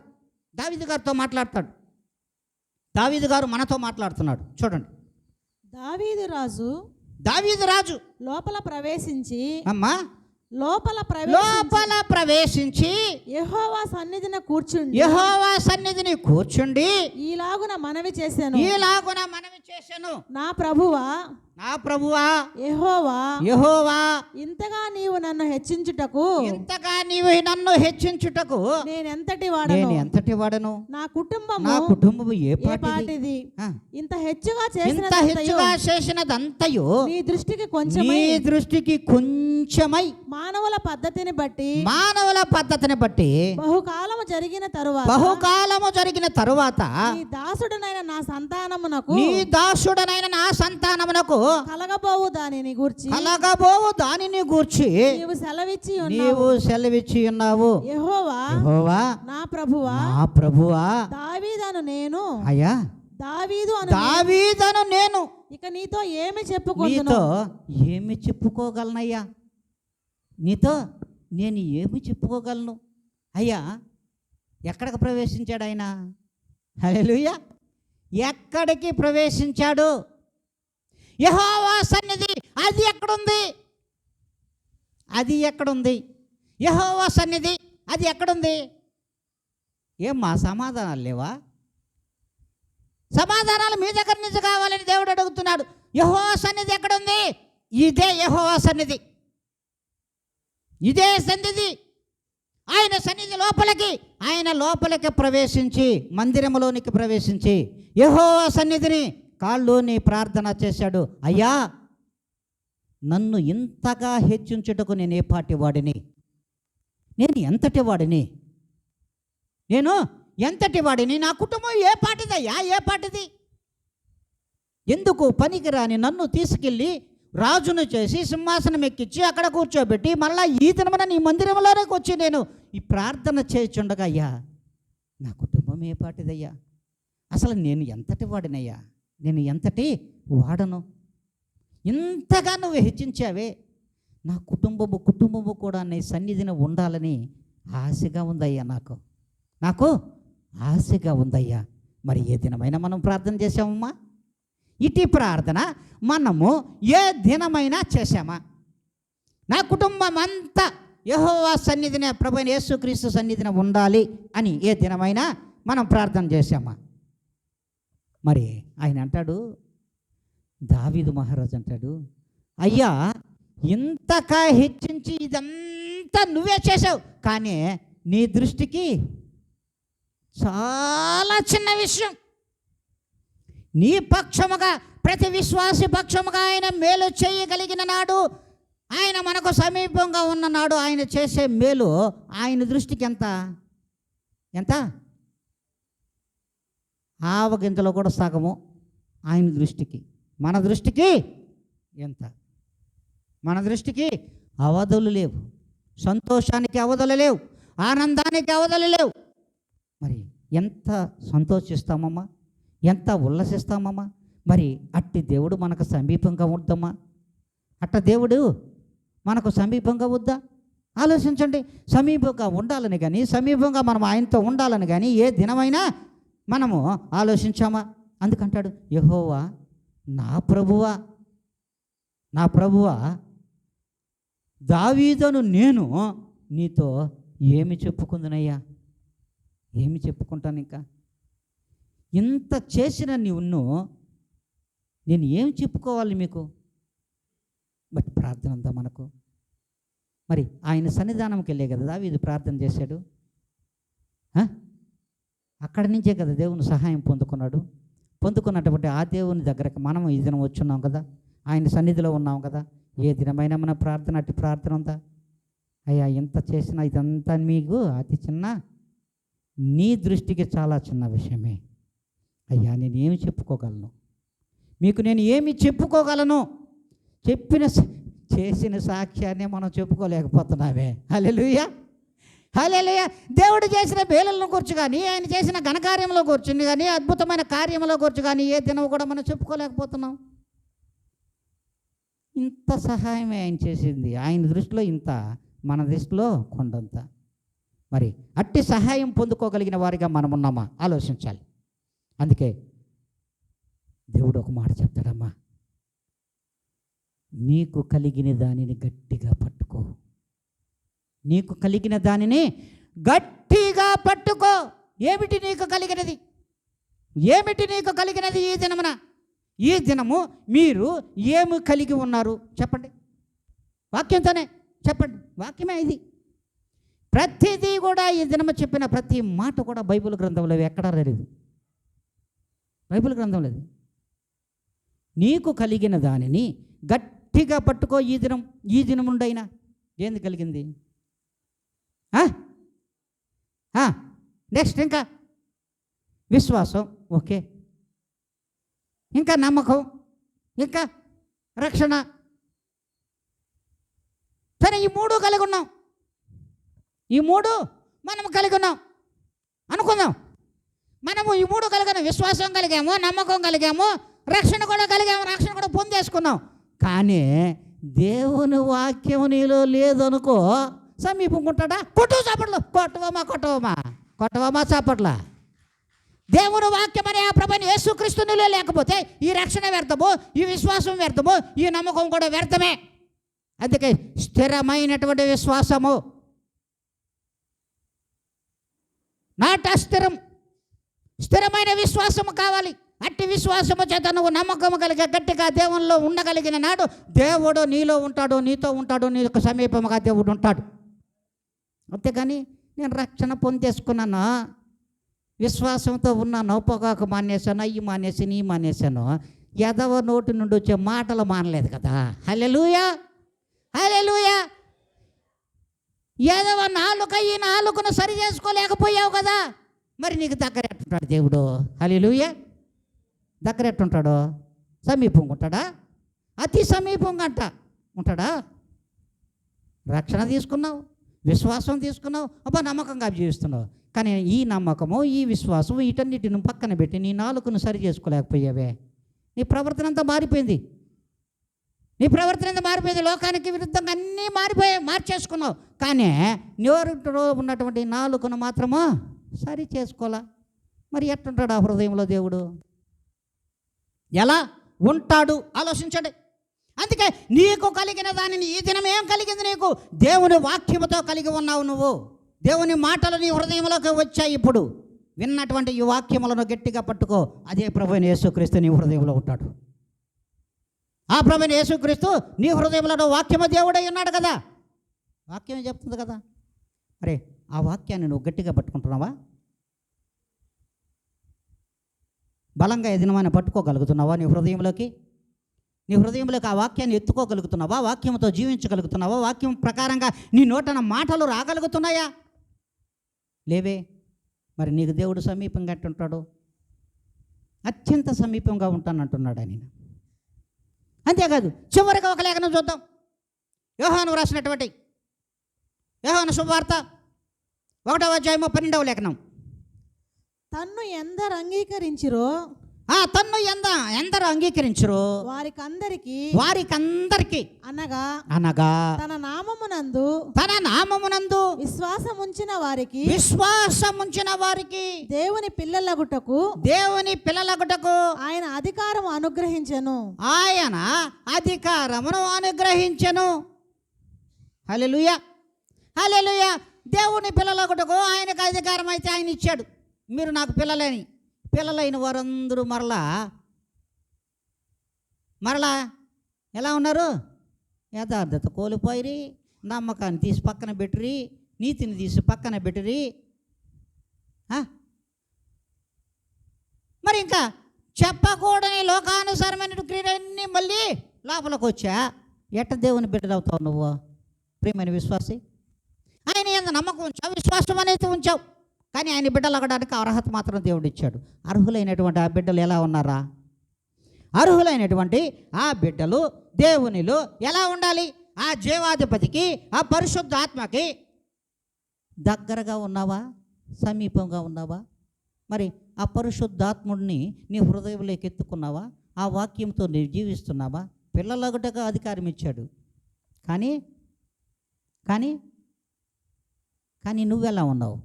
దావీదు గారితో మాట్లాడతాడు. దావీదు గారు మనతో మాట్లాడుతున్నాడు. చూడండి. దావీదు రాజు లోపల ప్రవేశించి యెహోవా సన్నిధిని కూర్చుండి ఈలాగున మనవి చేశాను, నా ప్రభువా యెహోవా ఇంతగా నీవు నన్ను హెచ్చించుటకు నేనెంతటి వాడను, నా కుటుంబము ఏ పాటిది, ఇంత హెచ్చుగా చేసినదంతయు నీ దృష్టికి కొంచెమై మానవుల పద్ధతిని బట్టి బహుకాలము జరిగిన తరువాత నీ దాసుడనైన నా సంతానమునకు కలగబోవు దానిని గూర్చి నీవు సెలవిచ్చి ఉన్నావు. యెహోవా నా ప్రభువా దావీదను నేను ఇక నీతో ఏమి చెప్పుకోగలనయ్యా? నీతో నేను ఏమి చెప్పుకోగలను అయ్యా? ఎక్కడికి ప్రవేశించాడు ఆయన? హల్లెలూయా! ఎక్కడికి ప్రవేశించాడు? యెహోవా సన్నిధి అది ఎక్కడుంది? యెహోవా సన్నిధి అది ఎక్కడుంది? మా సమాధానాలు లేవా? సమాధానాలు మీ దగ్గర నుంచి కావాలని దేవుడు అడుగుతున్నాడు. యెహోవా సన్నిధి ఎక్కడుంది? ఇదే యెహోవా సన్నిధి, ఇదే సన్నిధి. ఆయన లోపలికి ప్రవేశించి, మందిరములోనికి ప్రవేశించి యెహోవా సన్నిధిని కాళ్ళలోని ప్రార్థన చేశాడు. అయ్యా, నన్ను ఇంతగా హెచ్చించుటకు నేను ఏ పాటి వాడిని? నేను ఎంతటి వాడిని? నా కుటుంబం ఏ పాటిదయ్యా? ఏ పాటిది? ఎందుకు పనికిరాని నన్ను తీసుకెళ్ళి రాజును చేసి సింహాసనం ఎక్కించి అక్కడ కూర్చోబెట్టి మళ్ళా ఈ దినమున నీ మందిరంలోనికి వచ్చి నేను ఈ ప్రార్థన చేయుచుండగా, అయ్యా నా కుటుంబం ఏ పాటిదయ్యా? అసలు నేను ఎంతటి వాడినయ్యా? నేను ఎంతటి వాడను? ఇంతగా నువ్వు హెచ్చించావే. నా కుటుంబము కూడా నీ సన్నిధిని ఉండాలని ఆశగా ఉందయ్యా. నాకు ఆశగా ఉందయ్యా. మరి ఏ దినమైనా మనం ప్రార్థన చేసామమ్మా? ఇటీ ప్రార్థన మనము ఏ దినమైనా చేశామా? నా కుటుంబం అంతా యెహోవా సన్నిధిని, ప్రభువైన యేసుక్రీస్తు సన్నిధిని ఉండాలి అని ఏ దినమైనా మనం ప్రార్థన చేశామా? మరి ఆయన అంటాడు, దావీదు మహారాజు అంటాడు, అయ్యా ఇంతగా హెచ్చించి ఇదంతా నువ్వే చేసావు, కానీ నీ దృష్టికి చాలా చిన్న విషయం. నీ పక్షముగా ప్రతి విశ్వాసి పక్షముగా ఆయన మేలు చేయగలిగిన నాడు, ఆయన మనకు సమీపంగా ఉన్న నాడు ఆయన చేసే మేలు ఆయన దృష్టికి ఎంత ఎంత ఆవగింజలో కూడా సగము ఆయన దృష్టికి. మన దృష్టికి ఎంత? మన దృష్టికి అవధులు లేవు, సంతోషానికి అవధులు లేవు, ఆనందానికి అవధులు లేవు. మరి ఎంత సంతోషిస్తామమ్మా, ఎంత ఉల్లసిస్తామమ్మా. మరి అట్టి దేవుడు మనకు సమీపంగా వద్దమ్మా, అట్ట దేవుడు మనకు సమీపంగా వద్దా? ఆలోచించండి. సమీపంగా ఉండాలని కానీ, సమీపంగా మనం ఆయనతో ఉండాలని కానీ ఏ దినమైనా మనము ఆలోచించామా? అందుకంటాడు, యెహోవా నా ప్రభువా, నా ప్రభువా దావీదును నేను నీతో ఏమి చెప్పుకుందునయ్యా, ఏమి చెప్పుకుంటాను ఇంకా? ఇంత చేసిన నీవును నేను ఏం చెప్పుకోవాలి మీకు? బట్ ప్రార్థన అంతా మనకు. మరి ఆయన సన్నిధానంకి వెళ్ళే కదా దావీదు ప్రార్థన చేశాడు. అక్కడి నుంచే కదా దేవుని సహాయం పొందుకున్నాడు. పొందుకున్నటువంటి ఆ దేవుని దగ్గరకు మనం ఈ దినం వచ్చున్నాం కదా, ఆయన సన్నిధిలో ఉన్నాం కదా. ఏ దినమైనా మన ప్రార్థన అట్టి ప్రార్థన ఉందా? అయ్యా ఎంత చేసినా ఇదంతా మీకు అతి చిన్న, నీ దృష్టికి చాలా చిన్న విషయమే అయ్యా, నేను ఏమి చెప్పుకోగలను మీకు? నేను ఏమి చెప్పుకోగలను? చేసిన సాక్ష్యాన్ని మనం చెప్పుకోలేకపోతున్నామే. హల్లెలూయా, హల్లెలూయా. దేవుడు చేసిన మేలులను గురించి కానీ, ఆయన చేసిన ఘనకార్యంలో గురించి కానీ, అద్భుతమైన కార్యంలో గురించి కానీ ఏ దినం కూడా మనం చెప్పుకోలేకపోతున్నాం. ఇంత సహాయమే ఆయన చేసింది. ఆయన దృష్టిలో ఇంత, మన దృష్టిలో కొండంత. మరి అట్టి సహాయం పొందుకోగలిగిన వారిగా మనం ఉన్నామా? ఆలోచించాలి. అందుకే దేవుడు ఒక మాట చెప్తాడమ్మా, నీకు కలిగిన దానిని గట్టిగా పట్టుకో, నీకు కలిగిన దానిని గట్టిగా పట్టుకో. ఏమిటి నీకు కలిగినది? ఏమిటి నీకు కలిగినది ఈ దినమున? ఈ దినము మీరు ఏమి కలిగి ఉన్నారు చెప్పండి? వాక్యంతోనే చెప్పండి. వాక్యమే ఇది. ప్రతిదీ కూడా ఈ దినము చెప్పిన ప్రతి మాట కూడా బైబిల్ గ్రంథంలో ఎక్కడా లేదు. బైబిల్ గ్రంథం లేదు. నీకు కలిగిన దానిని గట్టిగా పట్టుకో. ఈ దినం ఉండైనా ఏంది కలిగింది? నెక్స్ట్ ఇంకా విశ్వాసం, ఓకే, ఇంకా నమ్మకం, ఇంకా రక్షణ. సరే, ఈ మూడు కలిగి ఉన్నాం. ఈ మూడు మనం కలిగి ఉన్నాం అనుకుందాం. మనము ఈ మూడు కలిగిన విశ్వాసం కలిగాము, నమ్మకం కలిగాము, రక్షణ కూడా కలిగాము, రక్షణ కూడా పొందేసుకున్నాం. కానీ దేవుని వాక్యం నీలో లేదనుకో, సమీపంకుంటాడా? కొట్టు చాపట్లు, కొట్టవమా చాపట్ల. దేవుని వాక్యం అనే ఆ ప్రభుని యేసుక్రీస్తు నీలో లేకపోతే ఈ రక్షణ వ్యర్థము, ఈ విశ్వాసం వ్యర్థము, ఈ నమ్మకం కూడా వ్యర్థమే. అందుకే స్థిరమైనటువంటి విశ్వాసము, నాట్ అస్థిరం, స్థిరమైన విశ్వాసము కావాలి. అట్టి విశ్వాసము చేత నువ్వు నమ్మకము కలిగి గట్టిగా దేవునిలో ఉండగలిగిన నాడు దేవుడు నీలో ఉంటాడు, నీతో ఉంటాడు, నీకు సమీపముగా దేవుడు ఉంటాడు. అంతేగాని నేను రక్షణ పొందేసుకున్నాను, విశ్వాసంతో ఉన్నాను, పొగాకు మానేశాను, అయ్యి మానేసాను, ఈ మానేశాను, ఎదవ నోటి నుండి వచ్చే మాటలు మానలేదు కదా. హల్లెలూయా, హల్లెలూయా. ఎదవ నాలుక ఈ నాలుకను సరి చేసుకోలేకపోయావు కదా, మరి నీకు దగ్గర ఎట్టుంటాడు దేవుడు? హల్లెలూయా. దగ్గర ఎట్టుంటాడు? సమీపంగా ఉంటాడా? అతి సమీపంగా ఉంటాడా? రక్షణ తీసుకున్నావు, విశ్వాసం తీసుకున్నావు, అబ్బా నమ్మకంగా జీవిస్తున్నావు. కానీ ఈ నమ్మకము, ఈ విశ్వాసం, వీటన్నిటిని పక్కన పెట్టి నీ నాలుకను సరి చేసుకోలేకపోయావే. నీ ప్రవర్తన అంతా మారిపోయింది. లోకానికి విరుద్ధంగా అన్నీ మార్చేసుకున్నావు. కానీ నోరులో ఉన్నటువంటి నాలుకను మాత్రము సరి చేసుకోవాలా. మరి ఎట్టుంటాడు ఆ హృదయంలో దేవుడు? ఎలా ఉంటాడు ఆలోచించండి. అందుకే నీకు కలిగిన దానిని, ఈ దినం ఏం కలిగింది నీకు? దేవుని వాక్యముతో కలిగి ఉన్నావు నువ్వు. దేవుని మాటలు నీ హృదయంలోకి వచ్చాయి. ఇప్పుడు విన్నటువంటి ఈ వాక్యములను గట్టిగా పట్టుకో. అదే ప్రభువైన యేసుక్రీస్తు నీ హృదయంలో ఉంటాడు. ఆ ప్రభువైన యేసుక్రీస్తు నీ హృదయంలో వాక్యము దేవుడై ఉన్నాడు కదా. వాక్యమే చెప్తుంది కదా. అరే, ఆ వాక్యాన్ని నువ్వు గట్టిగా పట్టుకుంటున్నావా? బలంగా ఈ దినమైన పట్టుకోగలుగుతున్నావా నీ హృదయంలోకి? నీ హృదయంలోకి ఆ వాక్యాన్ని ఎత్తుకోగలుగుతున్నావా? వాక్యంతో జీవించగలుగుతున్నావా? వాక్యం ప్రకారంగా నీ నోటన మాటలు రాగలుగుతున్నాయా? లేవే. మరి నీకు దేవుడు సమీపంగా ఎట్టుంటాడు? అత్యంత సమీపంగా ఉంటానంటున్నాడు ఆయన. అంతేకాదు, చివరిగా ఒక లేఖనం చూద్దాం. యోహాను రాసినటువంటి యోహాను శుభవార్త 1వ అధ్యాయము 12వ లేఖనం. తన్ను ఎందరు అంగీకరించిరో తన్ను ఎందరు అంగీకరించరు వారికందరికి అనగా తన నామమునందు విశ్వాసముంచిన వారికి దేవుని పిల్లలగుటకు ఆయన అధికారము అనుగ్రహించెను. హల్లెలూయా, హల్లెలూయా. దేవుని పిల్లలగుటకు ఆయనకు అధికారం అయితే ఆయన ఇచ్చాడు. మీరు నాకు పిల్లలైన వారందరూ మరలా ఎలా ఉన్నారు? యథార్థత కోల్పోయిరి, నమ్మకాన్ని తీసి పక్కన పెట్టిరి, నీతిని తీసి పక్కన పెట్టిరి. మరి ఇంకా చెప్పకూడని లోకానుసారమైన క్రియలన్నీ మళ్ళీ లోపలికి వచ్చా. ఎట్ట దేవుని బిడ్డలవుతావు నువ్వు ప్రియమైన విశ్వాసి? ఆయన ఎంత నమ్మకం ఉంచావు, విశ్వాసం అనేది ఉంచావు. కానీ ఆయన బిడ్డలు అవ్వడానికి అర్హత మాత్రం దేవుడు ఇచ్చాడు. అర్హులైనటువంటి ఆ బిడ్డలు ఎలా ఉన్నారా? అర్హులైనటువంటి ఆ బిడ్డలు దేవునిలో ఎలా ఉండాలి? ఆ జీవాధిపతికి, ఆ పరిశుద్ధ ఆత్మకి దగ్గరగా ఉన్నావా? సమీపంగా ఉన్నావా? మరి ఆ పరిశుద్ధాత్ముడిని నీ హృదయంలోకి ఎత్తుకున్నావా? ఆ వాక్యంతో నీవు జీవిస్తున్నావా? పిల్లలగుటగా అధికారం ఇచ్చాడు. కానీ కానీ కానీ నువ్వెలా ఉన్నావు?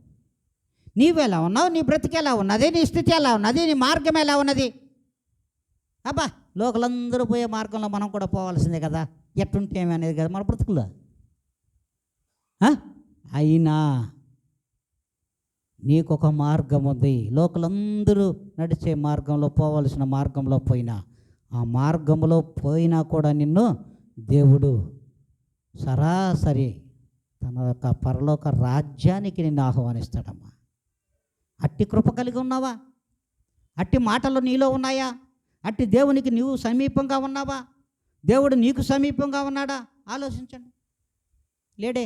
నీవెలా ఉన్నావు? నీ బ్రతికి ఎలా ఉన్నది? నీ స్థితి ఎలా ఉన్నది? నీ మార్గం ఎలా ఉన్నది? అబ్బా, లోకలందరూ పోయే మార్గంలో మనం కూడా పోవాల్సిందే కదా, ఎట్టుంటే ఏమి అనేది కదా మన బ్రతుకులో. అయినా నీకొక మార్గం ఉంది. లోకలందరూ నడిచే మార్గంలో, పోవలసిన మార్గంలో పోయినా, ఆ మార్గంలో పోయినా కూడా నిన్ను దేవుడు సరాసరి తన యొక్క పరలోక రాజ్యానికి నిన్ను ఆహ్వానిస్తాడమ్మా. అట్టి కృప కలిగి ఉన్నావా? అట్టి మాటలు నీలో ఉన్నాయా? అట్టి దేవునికి నీవు సమీపంగా ఉన్నావా? దేవుడు నీకు సమీపంగా ఉన్నాడా? ఆలోచించండి. లేడే.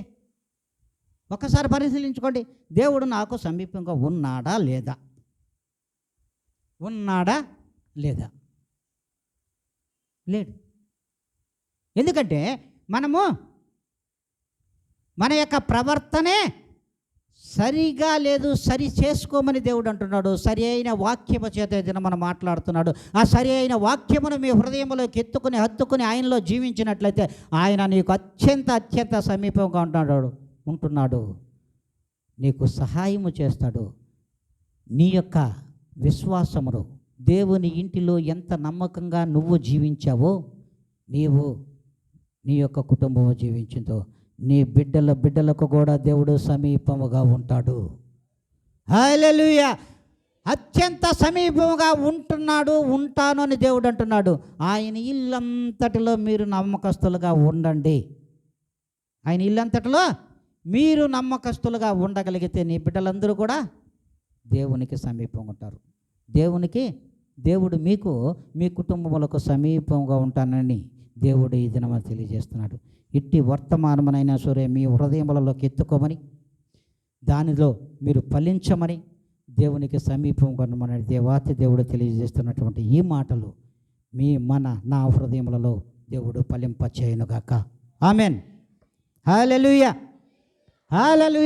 ఒకసారి పరిశీలించుకోండి. దేవుడు నాకు సమీపంగా ఉన్నాడా లేదా? ఉన్నాడా లేదా? లేడు. ఎందుకంటే మనము మన యొక్క ప్రవర్తనే సరిగా లేదు, సరి చేసుకోమని దేవుడు అంటున్నాడు. సరి అయిన వాక్యము చేత ఏదైనా మనం మాట్లాడుతున్నాడు. ఆ సరి అయిన వాక్యమును మీ హృదయంలోకి ఎత్తుకుని హత్తుకుని ఆయనలో జీవించినట్లయితే ఆయన నీకు అత్యంత సమీపంగా ఉంటున్నాడు. నీకు సహాయము చేస్తాడు. నీ యొక్క విశ్వాసమును దేవుని ఇంటిలో ఎంత నమ్మకంగా నువ్వు జీవించావో, నీవు నీ యొక్క కుటుంబము జీవించిందో, నీ బిడ్డలకు కూడా దేవుడు సమీపముగా ఉంటాడు. హల్లెలూయా. అత్యంత సమీపముగా ఉంటాను అని దేవుడు అంటున్నాడు. ఆయన ఇల్లంతటిలో మీరు నమ్మకస్తులుగా ఉండండి. ఆయన ఇల్లంతటిలో మీరు నమ్మకస్తులుగా ఉండగలిగితే నీ బిడ్డలందరూ కూడా దేవునికి సమీపంగా ఉంటారు. దేవుడు మీకు మీ కుటుంబములకు సమీపంగా ఉంటానని దేవుడు ఈ దినమని తెలియజేస్తున్నాడు. ఇట్టి వర్తమానమునైనా సరే మీ హృదయములలోకి ఎత్తుకోమని, దానిలో మీరు ఫలించమని, దేవునికి సమీపంగా ఉండమని దేవాతి దేవుడు తెలియజేస్తున్నటువంటి ఈ మాటలు నా హృదయములలో దేవుడు ఫలింపచేయునుగాక. ఆమెన్. హల్లెలూయా, హల్లెలూయా.